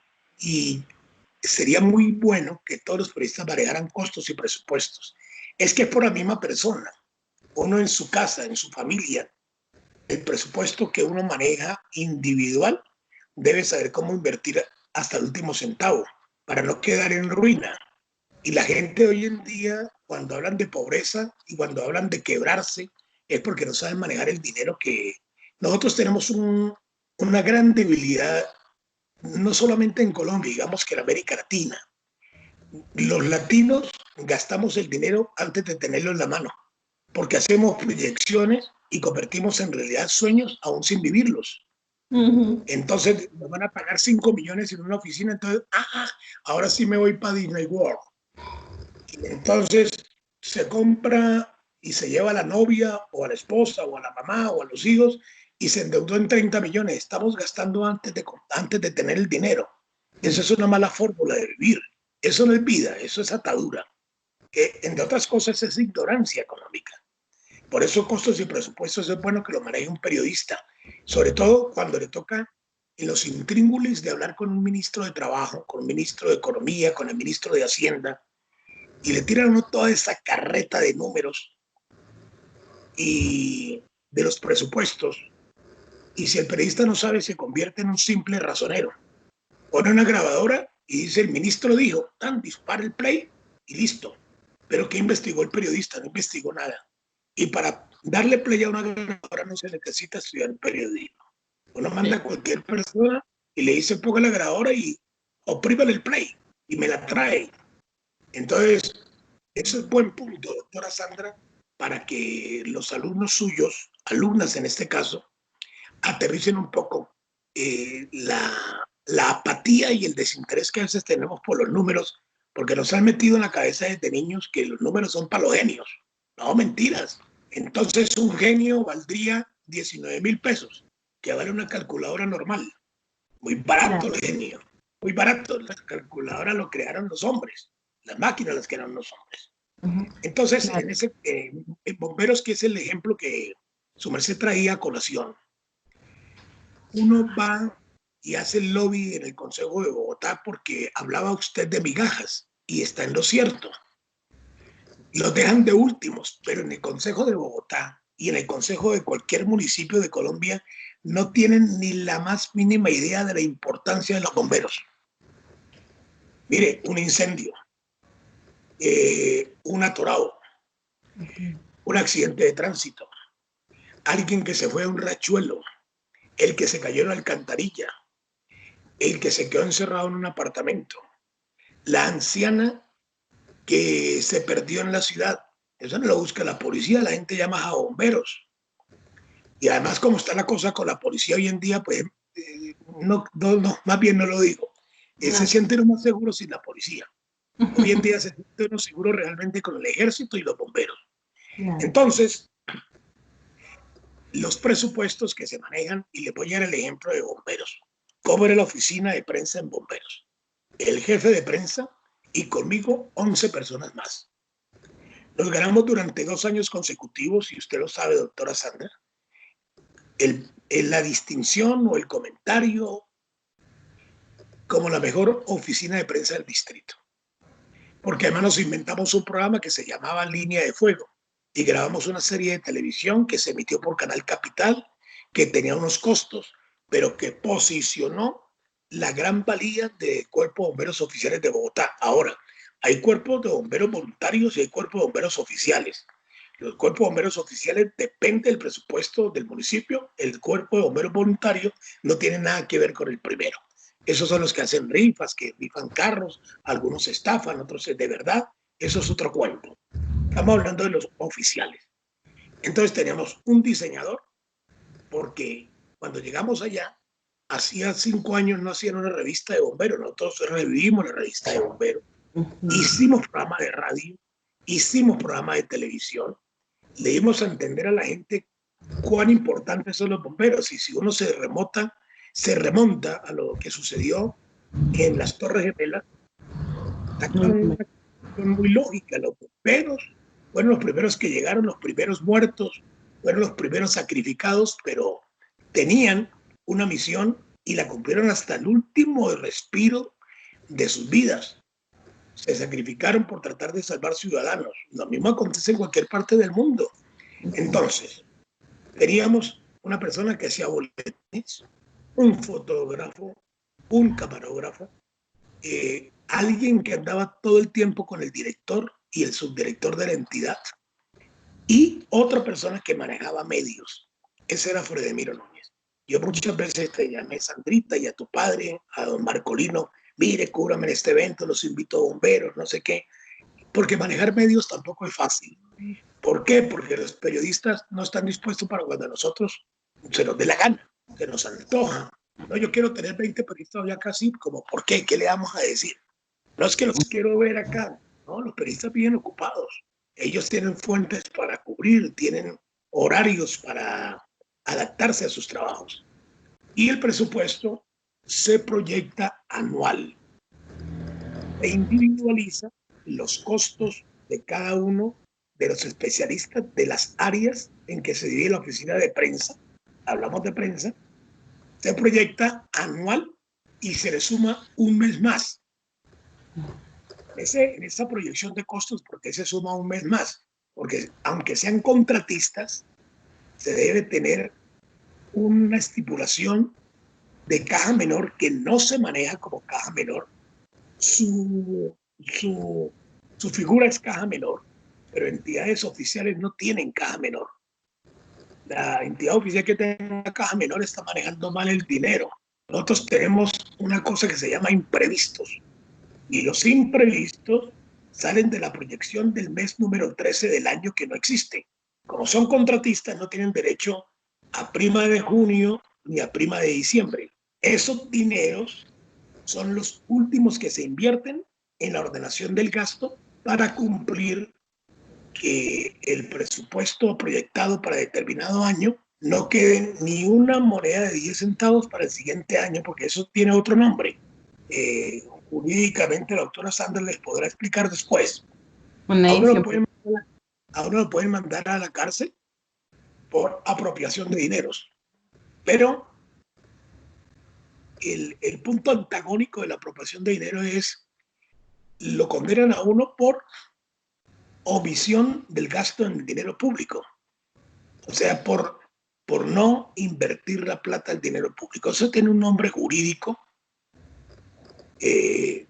sería muy bueno que todos los periodistas manejaran costos y presupuestos. Es que es por la misma persona. Uno en su casa, en su familia, el presupuesto que uno maneja individual debe saber cómo invertir hasta el último centavo para no quedar en ruina. Y la gente hoy en día, cuando hablan de pobreza y cuando hablan de quebrarse, es porque no saben manejar el dinero. Que nosotros tenemos una gran debilidad, no solamente en Colombia, digamos que en América Latina. Los latinos gastamos el dinero antes de tenerlo en la mano, porque hacemos proyecciones y convertimos en realidad sueños aún sin vivirlos. Entonces nos van a pagar 5 millones en una oficina, entonces, ahora sí me voy para Disney World. Y entonces se compra y se lleva a la novia o a la esposa o a la mamá o a los hijos y se endeudó en 30 millones. Estamos gastando antes de tener el dinero. Esa es una mala fórmula de vivir. Eso no es vida, eso es atadura. Entre otras cosas es ignorancia económica. Por eso costos y presupuestos es bueno que lo maneje un periodista, sobre todo cuando le toca en los intríngulis de hablar con un ministro de Trabajo, con un ministro de Economía, con el ministro de Hacienda, y le tiran a uno toda esa carreta de números y de los presupuestos, y si el periodista no sabe, se convierte en un simple razonero. Pone una grabadora y dice: el ministro dijo, dispara el play y listo. Pero ¿qué investigó el periodista? No investigó nada. Y para darle play a una grabadora no se necesita estudiar periodismo. Uno manda a cualquier persona y le dice: ponga la grabadora y oprímale el play y me la trae. Entonces, eso es buen punto, doctora Sandra, para que los alumnos suyos, alumnas en este caso, aterricen un poco la apatía y el desinterés que a veces tenemos por los números, porque nos han metido en la cabeza desde niños que los números son para los genios. No, mentiras. Entonces un genio valdría 19,000 pesos, que vale una calculadora normal. Muy barato el genio, muy barato. La calculadora lo crearon los hombres, las máquinas las crearon los hombres. Entonces, en bomberos, que es el ejemplo que su merced traía a colación, uno va y hace el lobby en el Consejo de Bogotá porque hablaba usted de migajas y está en lo cierto. Los dejan de últimos, pero en el Consejo de Bogotá y en el Consejo de cualquier municipio de Colombia no tienen ni la más mínima idea de la importancia de los bomberos. Mire, un incendio, un atorado, un accidente de tránsito, alguien que se fue a un rachuelo, el que se cayó en la alcantarilla, el que se quedó encerrado en un apartamento, la anciana que se perdió en la ciudad. Eso no lo busca la policía, la gente llama a bomberos. Y además, como está la cosa con la policía hoy en día, pues no, más bien no lo digo. Se siente uno más seguro sin la policía. Hoy en día se siente uno seguro realmente con el ejército y los bomberos. Entonces, los presupuestos que se manejan, y le voy a dar el ejemplo de bomberos. ¿Cómo era la oficina de prensa en bomberos? El jefe de prensa y conmigo 11 personas más. Nos ganamos durante 2 años consecutivos, y usted lo sabe, doctora Sandra, la distinción o el comentario como la mejor oficina de prensa del distrito. Porque además nos inventamos un programa que se llamaba Línea de Fuego y grabamos una serie de televisión que se emitió por Canal Capital, que tenía unos costos, pero que posicionó la gran valía de Cuerpo de Bomberos Oficiales de Bogotá. Ahora, hay cuerpos de bomberos voluntarios y hay cuerpos de bomberos oficiales. Los cuerpos de bomberos oficiales depende del presupuesto del municipio. El cuerpo de bomberos voluntarios no tiene nada que ver con el primero. Esos son los que hacen rifas, que rifan carros, algunos estafan, otros de verdad. Eso es otro cuento. Estamos hablando de los oficiales. Entonces teníamos un diseñador, porque cuando llegamos allá, hacía 5 años no hacían una revista de bomberos. Nosotros revivimos la revista de bomberos. Hicimos programa de radio, hicimos programa de televisión, le dimos a entender a la gente cuán importantes son los bomberos. Y si uno se remonta a lo que sucedió en las Torres Gemelas, muy lógica. Los bomberos fueron los primeros que llegaron, los primeros muertos, fueron los primeros sacrificados, pero tenían una misión y la cumplieron hasta el último respiro de sus vidas. Se sacrificaron por tratar de salvar ciudadanos. Lo mismo acontece en cualquier parte del mundo. Entonces, teníamos una persona que hacía boletines, un fotógrafo, un camarógrafo, alguien que andaba todo el tiempo con el director y el subdirector de la entidad, y otra persona que manejaba medios. Ese era Fredemiro Núñez. Yo muchas veces te llamé Sandrita y a tu padre, a don Marcolino, mire, cúbrame en este evento, los invito a bomberos, no sé qué, porque manejar medios tampoco es fácil. ¿Por qué? Porque los periodistas no están dispuestos para cuando a nosotros se nos dé la gana, se nos antoja. No, yo quiero tener 20 periodistas ya casi, como, ¿por qué? ¿Qué le vamos a decir? No es que los quiero ver acá, no, los periodistas viven ocupados. Ellos tienen fuentes para cubrir, tienen horarios para adaptarse a sus trabajos. Y el presupuesto se proyecta anual. Se individualiza los costos de cada uno de los especialistas de las áreas en que se divide la oficina de prensa. Hablamos de prensa. Se proyecta anual y se le suma un mes más. En esa proyección de costos, ¿por qué se suma un mes más? Porque aunque sean contratistas, se debe tener una estipulación de caja menor que no se maneja como caja menor. Su figura es caja menor, pero entidades oficiales no tienen caja menor. La entidad oficial que tiene una caja menor está manejando mal el dinero. Nosotros tenemos una cosa que se llama imprevistos. Y los imprevistos salen de la proyección del mes número 13 del año que no existe. Como son contratistas, no tienen derecho a prima de junio ni a prima de diciembre. Esos dineros son los últimos que se invierten en la ordenación del gasto para cumplir que el presupuesto proyectado para determinado año no quede ni una moneda de 10 centavos para el siguiente año, porque eso tiene otro nombre. Jurídicamente la doctora Sandra les podrá explicar después. A uno lo pueden mandar a la cárcel por apropiación de dineros. Pero el punto antagónico de la apropiación de dinero es lo condenan a uno por omisión del gasto en dinero público. O sea, por no invertir la plata en dinero público. Eso tiene un nombre jurídico,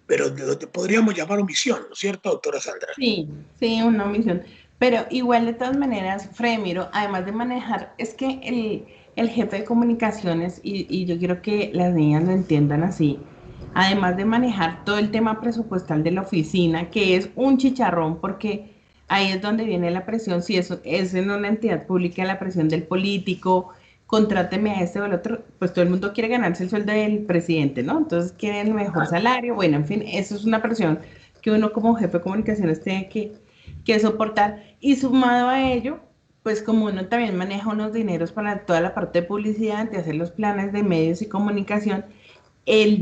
pero lo que podríamos llamar omisión, ¿no es cierto, doctora Sandra? Sí, sí, una omisión. Pero igual de todas maneras, Fredemiro, además de manejar, es que el jefe de comunicaciones, y yo quiero que las niñas lo entiendan así, además de manejar todo el tema presupuestal de la oficina, que es un chicharrón, porque ahí es donde viene la presión, si eso es en una entidad pública, la presión del político, contráteme a este o al otro, pues todo el mundo quiere ganarse el sueldo del presidente, ¿no? Entonces quieren el mejor salario, bueno, en fin, eso es una presión que uno como jefe de comunicaciones tiene que soportar. Y sumado a ello, pues como uno también maneja unos dineros para toda la parte de publicidad, de hacer los planes de medios y comunicación, el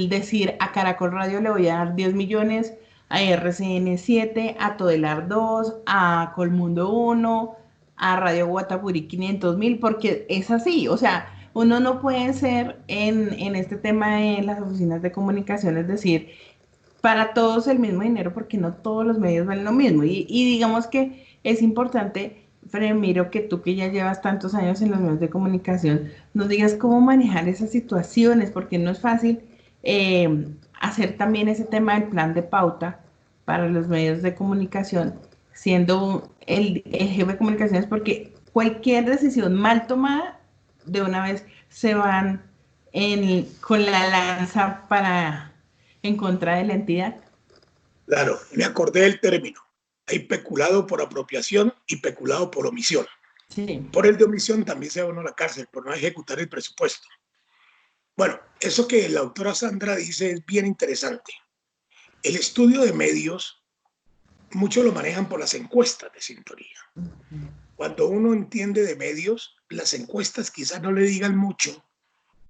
decir a Caracol Radio le voy a dar 10 millones, a RCN 7, a Todelar 2, a Colmundo 1, a Radio Guatapuri 500.000, porque es así, o sea, uno no puede ser en este tema de las oficinas de comunicación, es decir, para todos el mismo dinero, porque no todos los medios valen lo mismo. Y digamos que es importante, Fredemiro, que tú que ya llevas tantos años en los medios de comunicación, nos digas cómo manejar esas situaciones, porque no es fácil hacer también ese tema del plan de pauta para los medios de comunicación, siendo el jefe de comunicaciones, porque cualquier decisión mal tomada, de una vez se van con la lanza en contra de la entidad. Claro, me acordé del término. Hay peculado por apropiación y peculado por omisión. Sí. Por el de omisión también se va uno a la cárcel por no ejecutar el presupuesto. Bueno, eso que la autora Sandra dice es bien interesante. El estudio de medios, muchos lo manejan por las encuestas de sintonía. Cuando uno entiende de medios, las encuestas quizás no le digan mucho,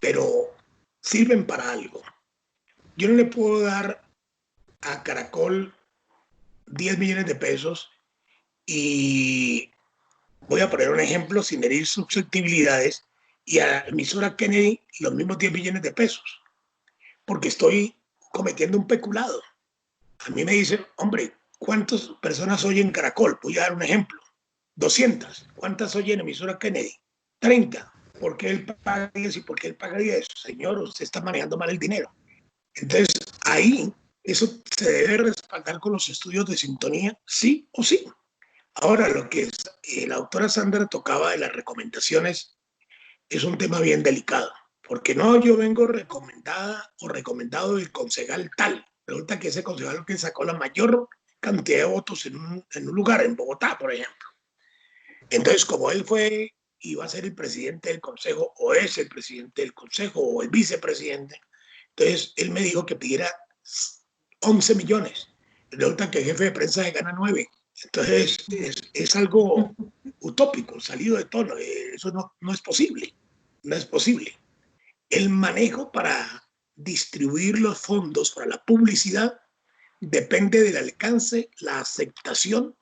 pero sirven para algo. Yo no le puedo dar a Caracol 10 millones de pesos y voy a poner un ejemplo sin herir susceptibilidades, y a la emisora Kennedy los mismos 10 millones de pesos, porque estoy cometiendo un peculado. A mí me dicen, hombre, ¿cuántas personas oyen Caracol? Voy a dar un ejemplo. 200. ¿Cuántas oyen emisora Kennedy? 30. ¿Por qué él paga 10 y por qué él paga 10? Señor, usted está manejando mal el dinero. Entonces, ahí, eso se debe respaldar con los estudios de sintonía, sí o sí. Ahora, lo que la doctora Sandra tocaba de las recomendaciones es un tema bien delicado, porque no, yo vengo recomendada o recomendado del concejal tal. Resulta que ese concejal es el que sacó la mayor cantidad de votos en un lugar, en Bogotá, por ejemplo. Entonces, como él fue, iba a ser el presidente del consejo, o es el presidente del consejo, o el vicepresidente, entonces él me dijo que pidiera 11 millones. Resulta que el jefe de prensa se gana 9. Entonces, es algo utópico, salido de tono. Eso no es posible. No es posible. El manejo para distribuir los fondos para la publicidad depende del alcance, la aceptación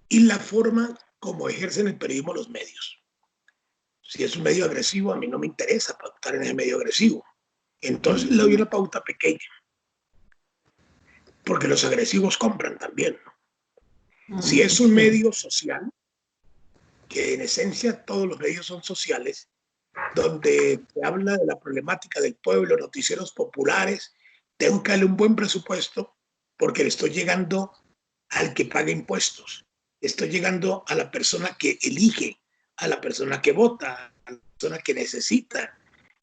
y la forma como ejercen el periodismo los medios. Si es un medio agresivo, a mí no me interesa pautar en ese medio agresivo. Entonces le doy una pauta pequeña. Porque los agresivos compran también, ¿no? Si es un medio social, que en esencia todos los medios son sociales, donde se habla de la problemática del pueblo, noticieros populares, tengo que darle un buen presupuesto porque le estoy llegando al que paga impuestos, estoy llegando a la persona que elige, a la persona que vota, a la persona que necesita,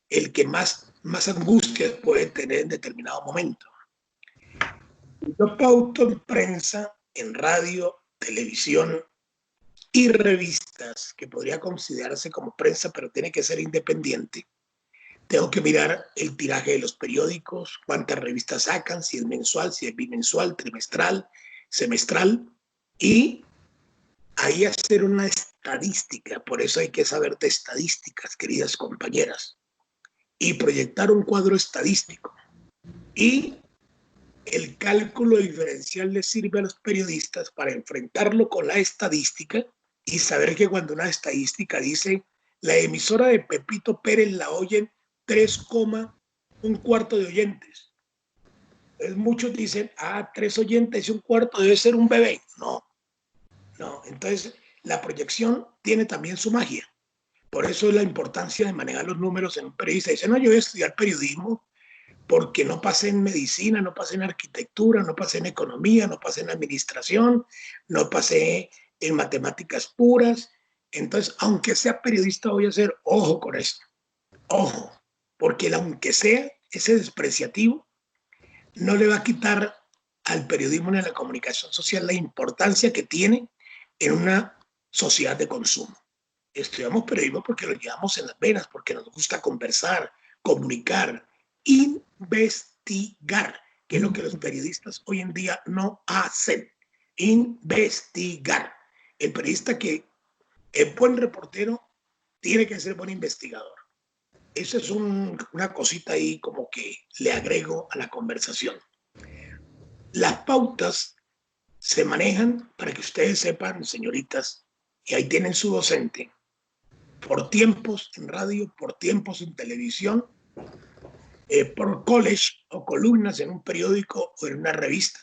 el que más angustias puede tener en determinado momento. Yo pauto en prensa, en radio, televisión y revistas, que podría considerarse como prensa, pero tiene que ser independiente. Tengo que mirar el tiraje de los periódicos, cuántas revistas sacan, si es mensual, si es bimensual, trimestral, semestral, y ahí hacer una estadística. Por eso hay que saber de estadísticas, queridas compañeras, y proyectar un cuadro estadístico. Y el cálculo diferencial les sirve a los periodistas para enfrentarlo con la estadística y saber que cuando una estadística dice la emisora de Pepito Pérez la oyen 3,1 de oyentes. Entonces muchos dicen, 3 oyentes y 1/4 debe ser un bebé. No. Entonces la proyección tiene también su magia. Por eso es la importancia de manejar los números en un periodista. Dice, no, yo voy a estudiar periodismo porque no pasé en medicina, no pasé en arquitectura, no pasé en economía, no pasé en administración, no pasé en matemáticas puras. Entonces, aunque sea periodista, voy a hacer ojo con esto. Ojo, porque el aunque sea, ese despreciativo, no le va a quitar al periodismo ni a la comunicación social la importancia que tiene en una sociedad de consumo. Estudiamos periodismo porque lo llevamos en las venas, porque nos gusta conversar, comunicar, investigar, que es lo que los periodistas hoy en día no hacen. Investigar. El periodista que es buen reportero tiene que ser buen investigador. Eso es una cosita ahí como que le agrego a la conversación. Las pautas se manejan, para que ustedes sepan, señoritas, y ahí tienen su docente, por tiempos en radio, por tiempos en televisión, por college o columnas en un periódico o en una revista.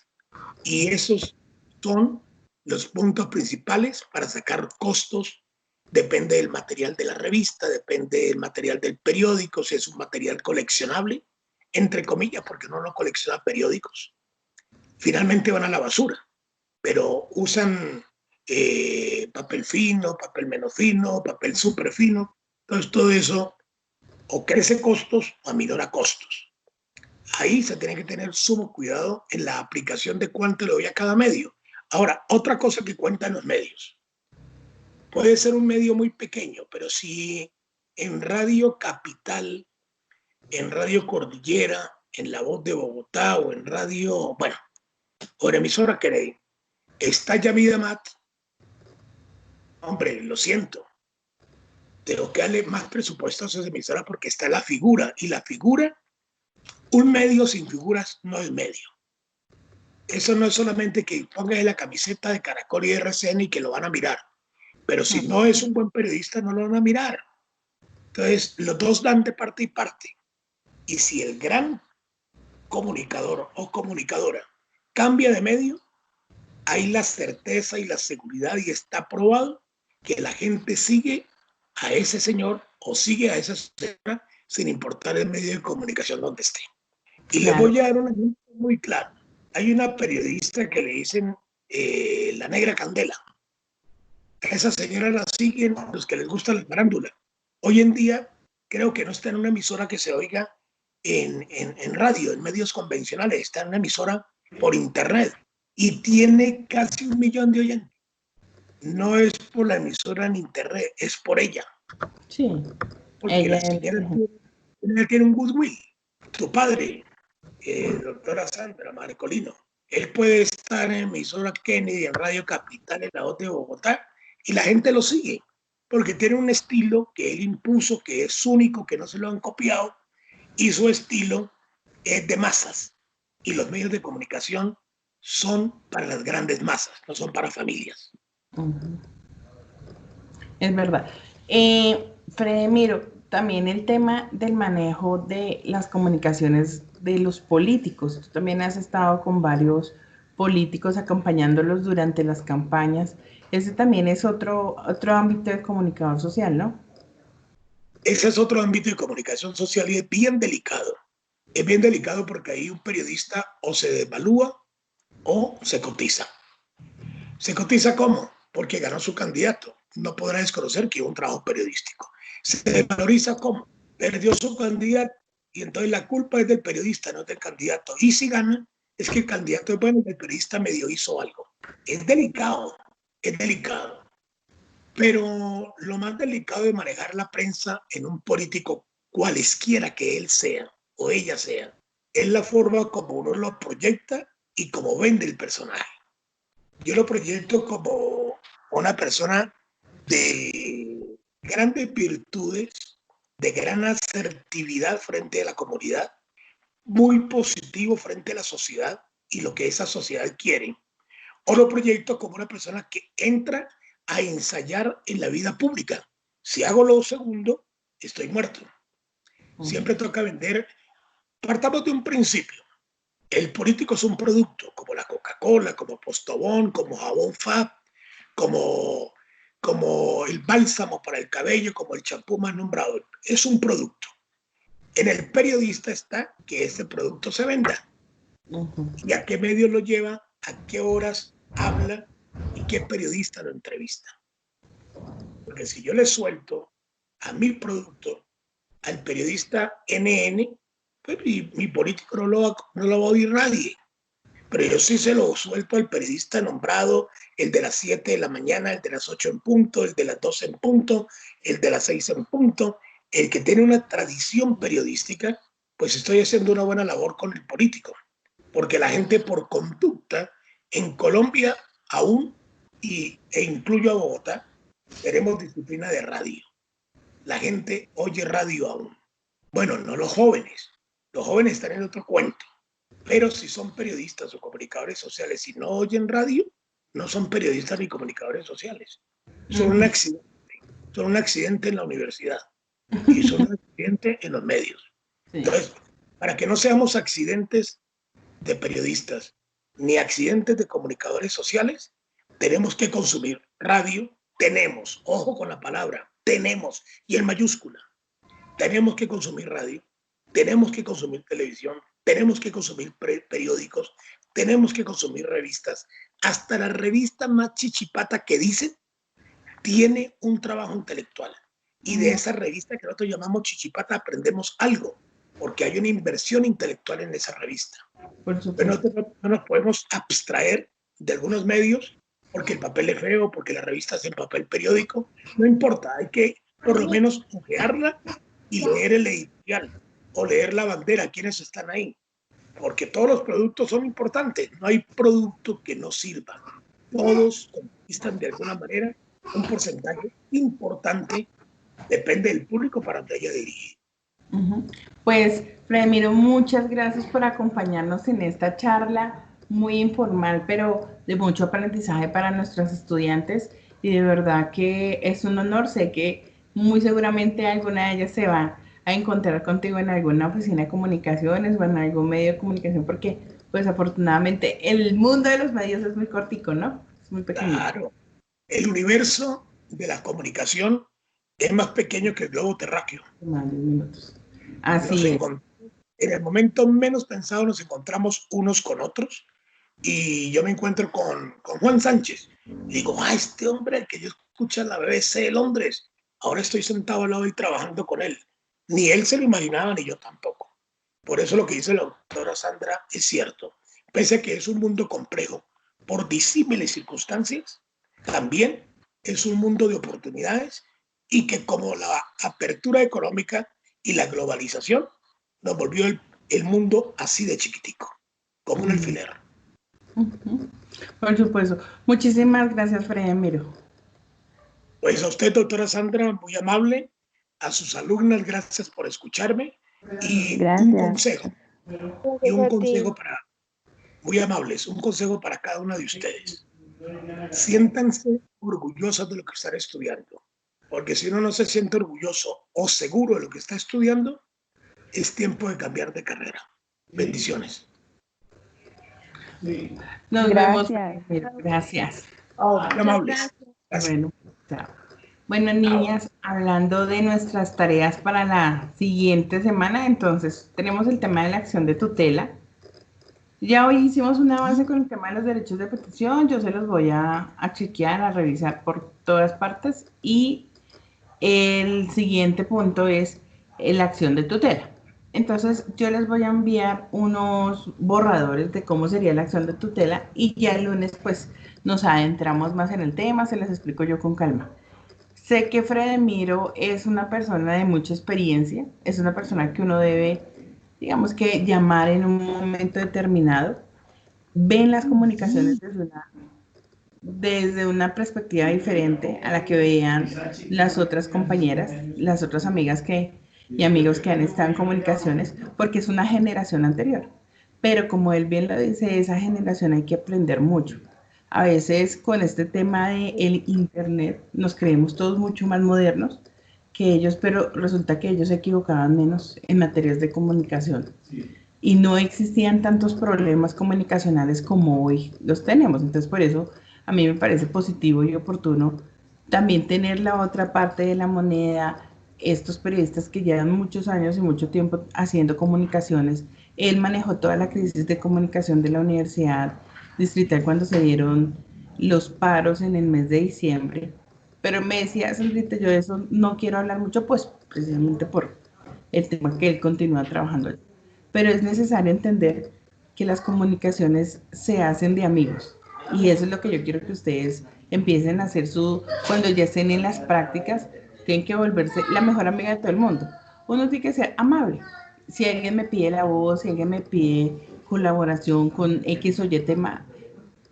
Y esos son los puntos principales para sacar costos. Depende del material de la revista, depende del material del periódico, si es un material coleccionable, entre comillas, porque uno no colecciona periódicos. Finalmente van a la basura, pero usan papel fino, papel menos fino, papel súper fino. Entonces todo eso o crece costos o aminora costos. Ahí se tiene que tener sumo cuidado en la aplicación de cuánto le doy a cada medio. Ahora, otra cosa que cuentan los medios. Puede ser un medio muy pequeño, pero si en Radio Capital, en Radio Cordillera, en La Voz de Bogotá o en Radio, bueno, o en emisora Querey, está Yamida Mat, hombre, lo siento, tengo que darle más presupuesto a esas emisoras porque está la figura, y la figura, un medio sin figuras no es medio. Eso no es solamente que pongas la camiseta de Caracol y RCN y que lo van a mirar, pero si no es un buen periodista no lo van a mirar. Entonces los dos dan de parte y parte, y si el gran comunicador o comunicadora cambia de medio, hay la certeza y la seguridad, y está probado que la gente sigue a ese señor o sigue a esa señora sin importar el medio de comunicación donde esté. Y le voy a dar un ejemplo muy claro. Hay una periodista que le dicen la Negra Candela. A esa señora la siguen los que les gusta la farándula. Hoy en día creo que no está en una emisora que se oiga en radio, en medios convencionales, está en una emisora por internet y tiene casi 1 millón de oyentes. No es por la emisora en internet, es por ella. Sí, Porque ella la señora tiene un goodwill. Tu padre, doctora Sandra Marcolino, él puede estar en emisora Kennedy, en Radio Capital, en la voz de Bogotá, y la gente lo sigue, porque tiene un estilo que él impuso, que es único, que no se lo han copiado, y su estilo es de masas. Y los medios de comunicación son para las grandes masas, no son para familias. es verdad. Fredemiro, también el tema del manejo de las comunicaciones de los políticos. Tú también has estado con varios políticos acompañándolos durante las campañas. Ese también es otro ámbito de comunicador social, ¿no? Ese es otro ámbito de comunicación social y es bien delicado. Es bien delicado porque ahí un periodista o se devalúa o se cotiza. ¿Se cotiza cómo? Porque ganó su candidato. No podrá desconocer que hubo un trabajo periodístico. ¿Se desvaloriza cómo? Perdió su candidato y entonces la culpa es del periodista, no del candidato. Y si gana, es que el candidato es bueno y el periodista medio hizo algo. Es delicado, es delicado. Pero lo más delicado de manejar la prensa en un político, cualesquiera que él sea o ella sea, es la forma como uno lo proyecta y como vende el personaje. Yo lo proyecto como una persona de grandes virtudes, de gran asertividad frente a la comunidad, muy positivo frente a la sociedad y lo que esa sociedad quiere. O lo proyecto como una persona que entra a ensayar en la vida pública. Si hago lo segundo, estoy muerto. Siempre toca vender. Partamos de un principio. El político es un producto, como la Coca-Cola, como Postobón, como Jabón Fab, como el bálsamo para el cabello, como el champú más nombrado. Es un producto. En el periodista está que ese producto se venda. ¿Y a qué medios lo lleva? ¿A qué horas habla? ¿Y qué periodista lo entrevista? Porque si yo le suelto a mi producto al periodista NN, pues mi político no lo va a oír nadie. Pero yo sí se lo suelto al periodista nombrado, el de las 7 de la mañana, el de las 8 en punto, el de las 12 en punto, el de las 6 en punto, el que tiene una tradición periodística, pues estoy haciendo una buena labor con el político. Porque la gente por conducta, en Colombia aún, e incluyo a Bogotá, tenemos disciplina de radio. La gente oye radio aún. Bueno, no los jóvenes. Los jóvenes están en otro cuento. Pero si son periodistas o comunicadores sociales y no oyen radio, no son periodistas ni comunicadores sociales. Son un accidente. Son un accidente en la universidad y son un accidente en los medios. Sí. Entonces, para que no seamos accidentes de periodistas ni accidentes de comunicadores sociales, tenemos que consumir radio. Tenemos, ojo con la palabra, tenemos, y en mayúscula. Tenemos que consumir radio, tenemos que consumir televisión, tenemos que consumir periódicos, tenemos que consumir revistas. Hasta la revista más chichipata que dicen tiene un trabajo intelectual. Y de esa revista que nosotros llamamos chichipata aprendemos algo, porque hay una inversión intelectual en esa revista. Pero no nos podemos abstraer de algunos medios porque el papel es feo, porque la revista es en papel periódico. No importa, hay que por lo menos ojearla y leer el editorial o leer la bandera, quiénes están ahí. Porque todos los productos son importantes. No hay producto que no sirva. Todos conquistan de alguna manera un porcentaje importante. Depende del público para donde haya dirigido. Pues, Fredemiro, muchas gracias por acompañarnos en esta charla muy informal, pero de mucho aprendizaje para nuestros estudiantes. Y de verdad que es un honor. Sé que muy seguramente alguna de ellas se va a encontrar contigo en alguna oficina de comunicaciones o en algún medio de comunicación, porque pues afortunadamente el mundo de los medios es muy cortico, ¿no? Es muy pequeño. Claro, el universo de la comunicación es más pequeño que el globo terráqueo. Más de minutos. Así es. En el momento menos pensado nos encontramos unos con otros y yo me encuentro con Juan Sánchez y digo, este hombre al que yo escucha la BBC de Londres. Ahora estoy sentado al lado y trabajando con él. Ni él se lo imaginaba, ni yo tampoco. Por eso lo que dice la doctora Sandra es cierto. Pese a que es un mundo complejo, por disímiles circunstancias, también es un mundo de oportunidades y que como la apertura económica y la globalización nos volvió el mundo así de chiquitico, como un alfiler. Por supuesto. Muchísimas gracias, Fred Miro. Pues a usted, doctora Sandra, muy amable. A sus alumnas, gracias por escucharme. Y Gracias. un consejo para, muy amables, un consejo para cada una de ustedes. Siéntanse orgullosas de lo que están estudiando, porque si uno no se siente orgulloso o seguro de lo que está estudiando, es tiempo de cambiar de carrera. Bendiciones. Nos Gracias. vemos. Gracias. Muy amables. Gracias. Bueno, chao. Bueno, niñas, hablando de nuestras tareas para la siguiente semana, entonces tenemos el tema de la acción de tutela. Ya hoy hicimos una base con el tema de los derechos de petición, yo se los voy a chequear, a revisar por todas partes y el siguiente punto es la acción de tutela. Entonces yo les voy a enviar unos borradores de cómo sería la acción de tutela y ya el lunes pues nos adentramos más en el tema, se les explico yo con calma. Sé que Fredemiro es una persona de mucha experiencia, es una persona que uno debe, digamos que, llamar en un momento determinado. Ven las comunicaciones desde una perspectiva diferente a la que veían las otras compañeras, las otras amigas y amigos que han estado en comunicaciones, porque es una generación anterior. Pero como él bien lo dice, esa generación hay que aprender mucho. A veces con este tema del internet nos creemos todos mucho más modernos que ellos, pero resulta que ellos se equivocaban menos en materias de comunicación. Y no existían tantos problemas comunicacionales como hoy los tenemos. Entonces, por eso a mí me parece positivo y oportuno también tener la otra parte de la moneda, estos periodistas que llevan muchos años y mucho tiempo haciendo comunicaciones. Él manejó toda la crisis de comunicación de la Universidad Distrital cuando se dieron los paros en el mes de diciembre. Pero me decía, Sandrita, yo de eso no quiero hablar mucho, pues precisamente por el tema que él continúa trabajando. Pero es necesario entender que las comunicaciones se hacen de amigos. Y eso es lo que yo quiero que ustedes empiecen a hacer cuando ya estén en las prácticas, tienen que volverse la mejor amiga de todo el mundo. Uno tiene que ser amable. Si alguien me pide la voz, si alguien me pide colaboración con X o Y tema,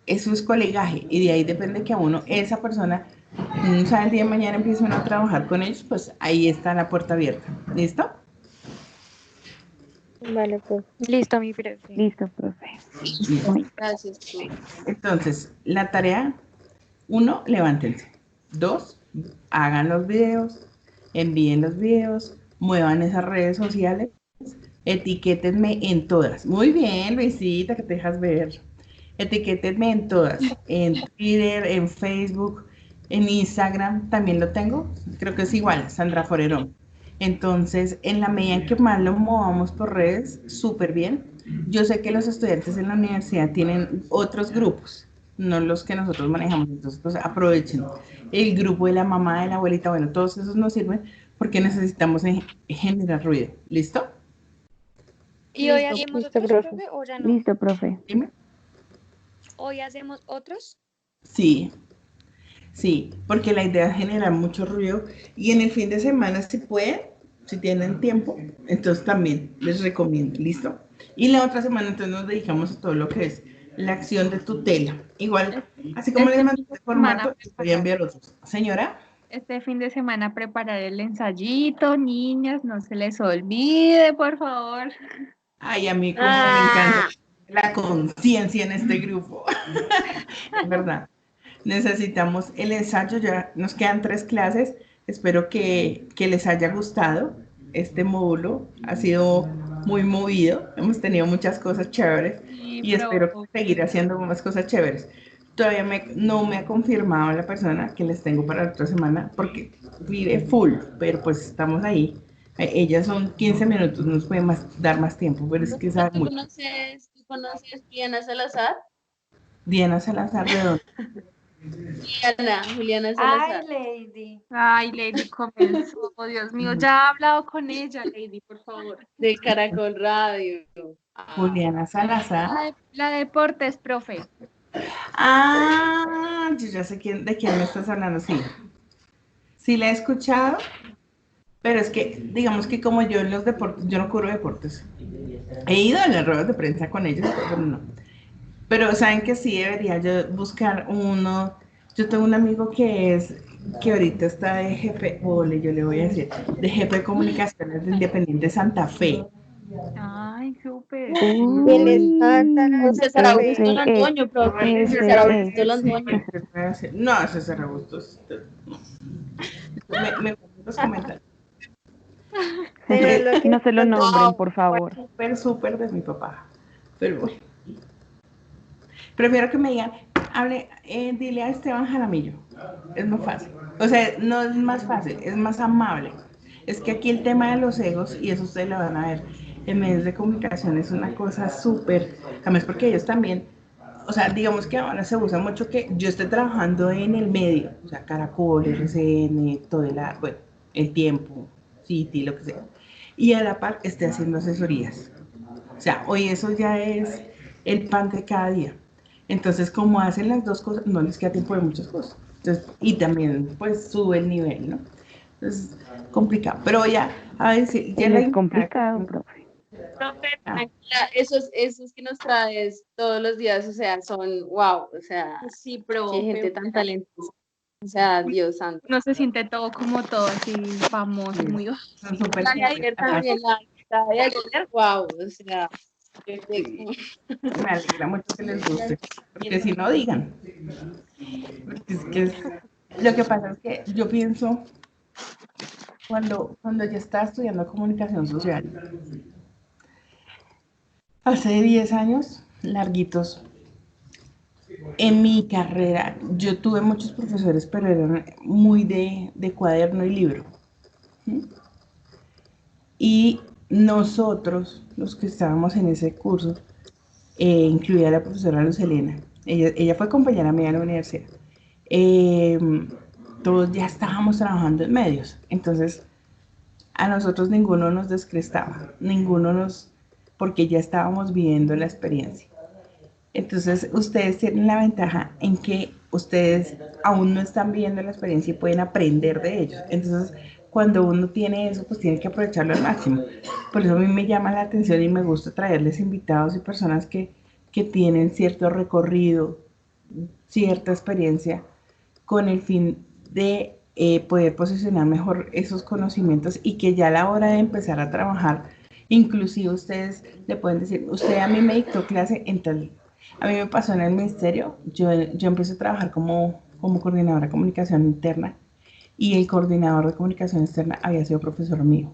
eso es colegaje y de ahí depende que a uno, esa persona, o sea, el día de mañana empieza uno a trabajar con ellos, pues ahí está la puerta abierta. ¿Listo? Vale, pues. Listo, mi profe. Listo, profe. Gracias, profe. Entonces, la tarea, 1, levántense. 2, hagan los videos, envíen los videos, muevan esas redes sociales, etiquétenme en todas. Muy bien, Luisita, que te dejas ver. Etiquétenme en todas, en Twitter, en Facebook, en Instagram, también lo tengo, creo que es igual, Sandra Forerón. Entonces, en la medida en que más lo movamos por redes, súper bien. Yo sé que los estudiantes en la universidad tienen otros grupos, no los que nosotros manejamos, entonces pues aprovechen. El grupo de la mamá, de la abuelita, bueno, todos esos nos sirven porque necesitamos generar ruido. ¿Listo? ¿Y hoy Listo, hacemos listo, otros, profe. profe, o ya no? Listo, profe. Dime. ¿Hoy hacemos otros? Sí, sí, porque la idea es generar mucho ruido y en el fin de semana si pueden, si tienen tiempo, entonces también les recomiendo, ¿listo? Y la otra semana entonces nos dedicamos a todo lo que es la acción de tutela. Igual, así como les mandé este formato, les voy a enviar otros. Señora. Este fin de semana preparar el ensayito, niñas, no se les olvide, por favor. Ay, a mí como me encanta la conciencia en este grupo. Es verdad. Necesitamos el ensayo, ya nos quedan 3 clases. Espero que les haya gustado este módulo. Ha sido muy movido. Hemos tenido muchas cosas chéveres y espero seguir haciendo más cosas chéveres. Todavía no me ha confirmado la persona que les tengo para la otra semana porque vive full, pero pues estamos ahí. Ellas son 15 minutos, no nos pueden dar más tiempo, pero es que sabe mucho. ¿Tú conoces Diana Salazar? Diana Salazar, ¿de dónde? Juliana Ay, Salazar. Lady. Ay, Lady comenzó. Oh, Dios mío, ya he hablado con ella, Lady, por favor. De Caracol Radio. Ah, Juliana Salazar. La de deportes, profe. Ah, yo ya sé de quién me estás hablando, sí. Sí la he escuchado, pero es que, digamos que como yo en los deportes, yo no cubro deportes. He ido a las ruedas de prensa con ellos, pero no. Pero saben que sí debería yo buscar uno. Yo tengo un amigo que ahorita está de jefe, yo le voy a decir, de jefe de comunicaciones de Independiente Santa Fe. Ay, súper. Él está o César Augusto ese Londoño, profe. César Augusto Londoño. No, César Augusto. Me los comentarios. Pero es lo que No se lo nombren, Wow. por favor. Súper de mi papá. Pero bueno. Prefiero que me digan, dile a Esteban Jaramillo. Es más fácil. O sea, no es más fácil, es más amable. Es que aquí el tema de los egos, y eso ustedes lo van a ver en medios de comunicación, es una cosa súper, además porque ellos también, o sea, digamos que ahora se usa mucho que yo esté trabajando en el medio, o sea, Caracol, RCN, todo bueno, El Tiempo, City, lo que sea, y a la par esté haciendo asesorías. O sea, hoy eso ya es el pan de cada día. Entonces, como hacen las dos cosas, no les queda tiempo de muchas cosas. Entonces, y también, pues, sube el nivel, ¿no? Entonces, complicado. Pero ya, a ver si... Ya Es complicado, profe. Profe, tranquila, esos que nos traes todos los días, o sea, son wow, o sea, Sí, qué profe. gente tan talentosa. O sea, Dios santo. No se siente todo como todo así famoso, muy... son súper La de ayer también, la de ayer, wow, o sea, perfecto. Me alegra mucho que les guste. Porque si no, digan. Porque lo que pasa es que yo pienso, cuando yo estaba estudiando comunicación social, hace 10 años, larguitos, en mi carrera, yo tuve muchos profesores, pero eran muy de cuaderno y libro. ¿Sí? Y nosotros, los que estábamos en ese curso, incluida la profesora Luz Helena, ella fue compañera mía en la universidad, eh, todos ya estábamos trabajando en medios, entonces a nosotros ninguno nos descrestaba, porque ya estábamos viviendo la experiencia. Entonces, ustedes tienen la ventaja en que ustedes aún no están viendo la experiencia y pueden aprender de ellos. Entonces, cuando uno tiene eso, pues tiene que aprovecharlo al máximo. Por eso a mí me llama la atención y me gusta traerles invitados y personas que tienen cierto recorrido, cierta experiencia, con el fin de poder posicionar mejor esos conocimientos y que ya a la hora de empezar a trabajar, inclusive ustedes le pueden decir, usted a mí me dictó clase en tal. A mí me pasó en el ministerio, yo empecé a trabajar como coordinadora de comunicación interna y el coordinador de comunicación externa había sido profesor mío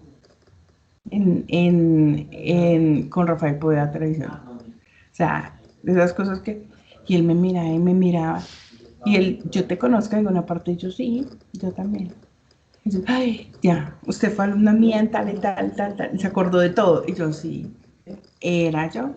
con Rafael Poveda Tradición. O sea, de esas cosas y él me miraba y me miraba. Y él, yo te conozco en alguna parte, y yo sí, yo también. Y yo, ay, ya, usted fue alumna mía en tal y tal, tal, tal. Y se acordó de todo. Y yo sí, era yo.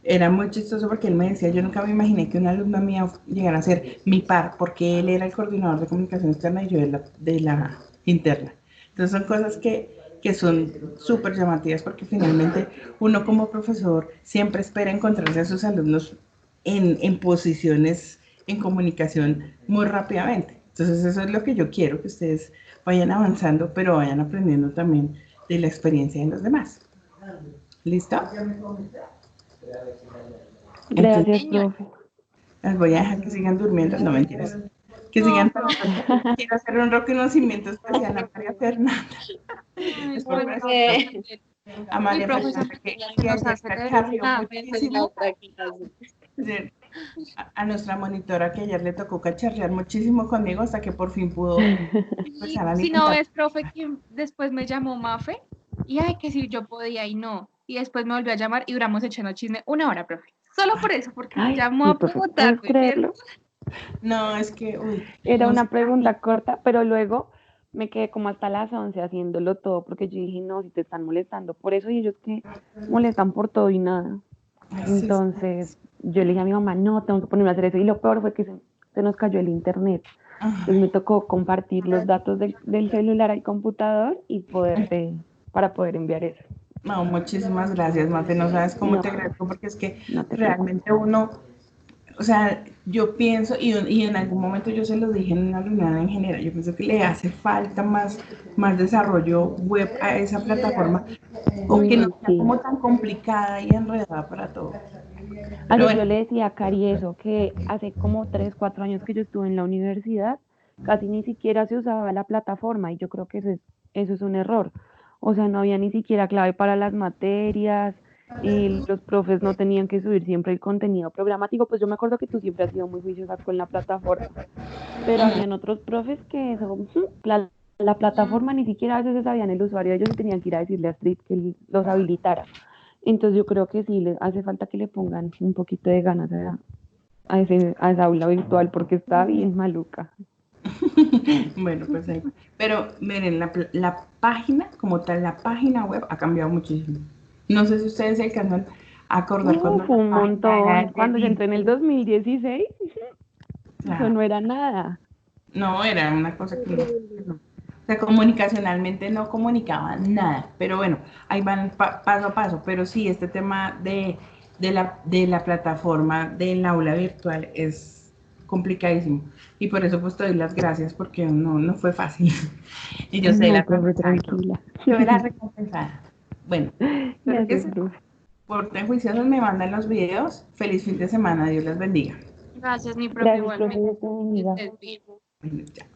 Era muy chistoso porque él me decía, yo nunca me imaginé que una alumna mía llegara a ser mi par, porque él era el coordinador de comunicación externa y yo de la interna. Entonces son cosas que son súper llamativas porque finalmente uno como profesor siempre espera encontrarse a sus alumnos en posiciones en comunicación muy rápidamente. Entonces eso es lo que yo quiero, que ustedes vayan avanzando, pero vayan aprendiendo también de la experiencia de los demás. ¿Listo? Gracias, Entonces, profe. las voy a dejar que sigan durmiendo, no mentiras. Que sigan trabajando. Quiero hacer un reconocimiento especial a María Fernanda. Es por Bueno, a María profesor, Fernanda que nos ayer hace cacharrió una muchísimo. A nuestra monitora que ayer le tocó cacharrear muchísimo conmigo hasta que por fin pudo empezar a si no alimentar. ves, profe, que después me llamó Mafe y ay, que si yo podía y no. Y después me volvió a llamar y duramos echando chisme 1 hora, profe. Solo por eso, porque Ay, llamó sí, a profe, preguntarme, ¿puedes creerlo? No, es que, uy, Era no sé. una pregunta corta, pero luego me quedé como hasta las 11 haciéndolo todo porque yo dije, no, si te están molestando por eso y ellos que molestan por todo y nada. Ay, sí, Entonces yo le dije a mi mamá, no, tengo que ponerme a hacer eso. Y lo peor fue que se nos cayó el internet. Entonces me tocó compartir los datos del celular al computador y para poder enviar eso. No, muchísimas gracias, Mafe. No sabes cómo No, te agradezco porque es que no te realmente uno, o sea, yo pienso, y en algún momento yo se lo dije en una reunión en general, yo pienso que le hace falta más desarrollo web a esa plataforma, o que no sea Sí. como tan complicada y enredada para todo. Así bueno. yo le decía a Cari eso, que hace como 3, 4 años que yo estuve en la universidad, casi ni siquiera se usaba la plataforma y yo creo que eso es un error. O sea, no había ni siquiera clave para las materias, los profes no tenían que subir siempre el contenido programático, pues yo me acuerdo que tú siempre has sido muy juiciosa con la plataforma, pero habían otros profes que la plataforma ni siquiera a veces se sabían el usuario, ellos tenían que ir a decirle a Street que los habilitara. Entonces yo creo que sí, les hace falta que le pongan un poquito de ganas a esa aula virtual porque está bien maluca. Bueno, pues ahí. Pero miren, la página, como tal, la página web ha cambiado muchísimo. No sé si ustedes se alcanzan a acordar cuando Fue un la página era montón. de Cuando yo entré en el 2016, Claro. eso no era nada. No, era una cosa que no. O sea, comunicacionalmente no comunicaban nada, pero bueno, ahí van paso a paso, pero sí, este tema de la plataforma del aula virtual es complicadísimo y por eso pues te doy las gracias porque no fue fácil y yo sé No, la profe, recompensada. tranquila. Yo la recompensada. Bueno, espero que Gracias, se profe. porten juiciosos, me mandan los videos. Feliz fin de semana, Dios les bendiga. Gracias, mi profe, Gracias, igualmente. profe, Dios te bendiga. Que estés bien. Bueno, chao.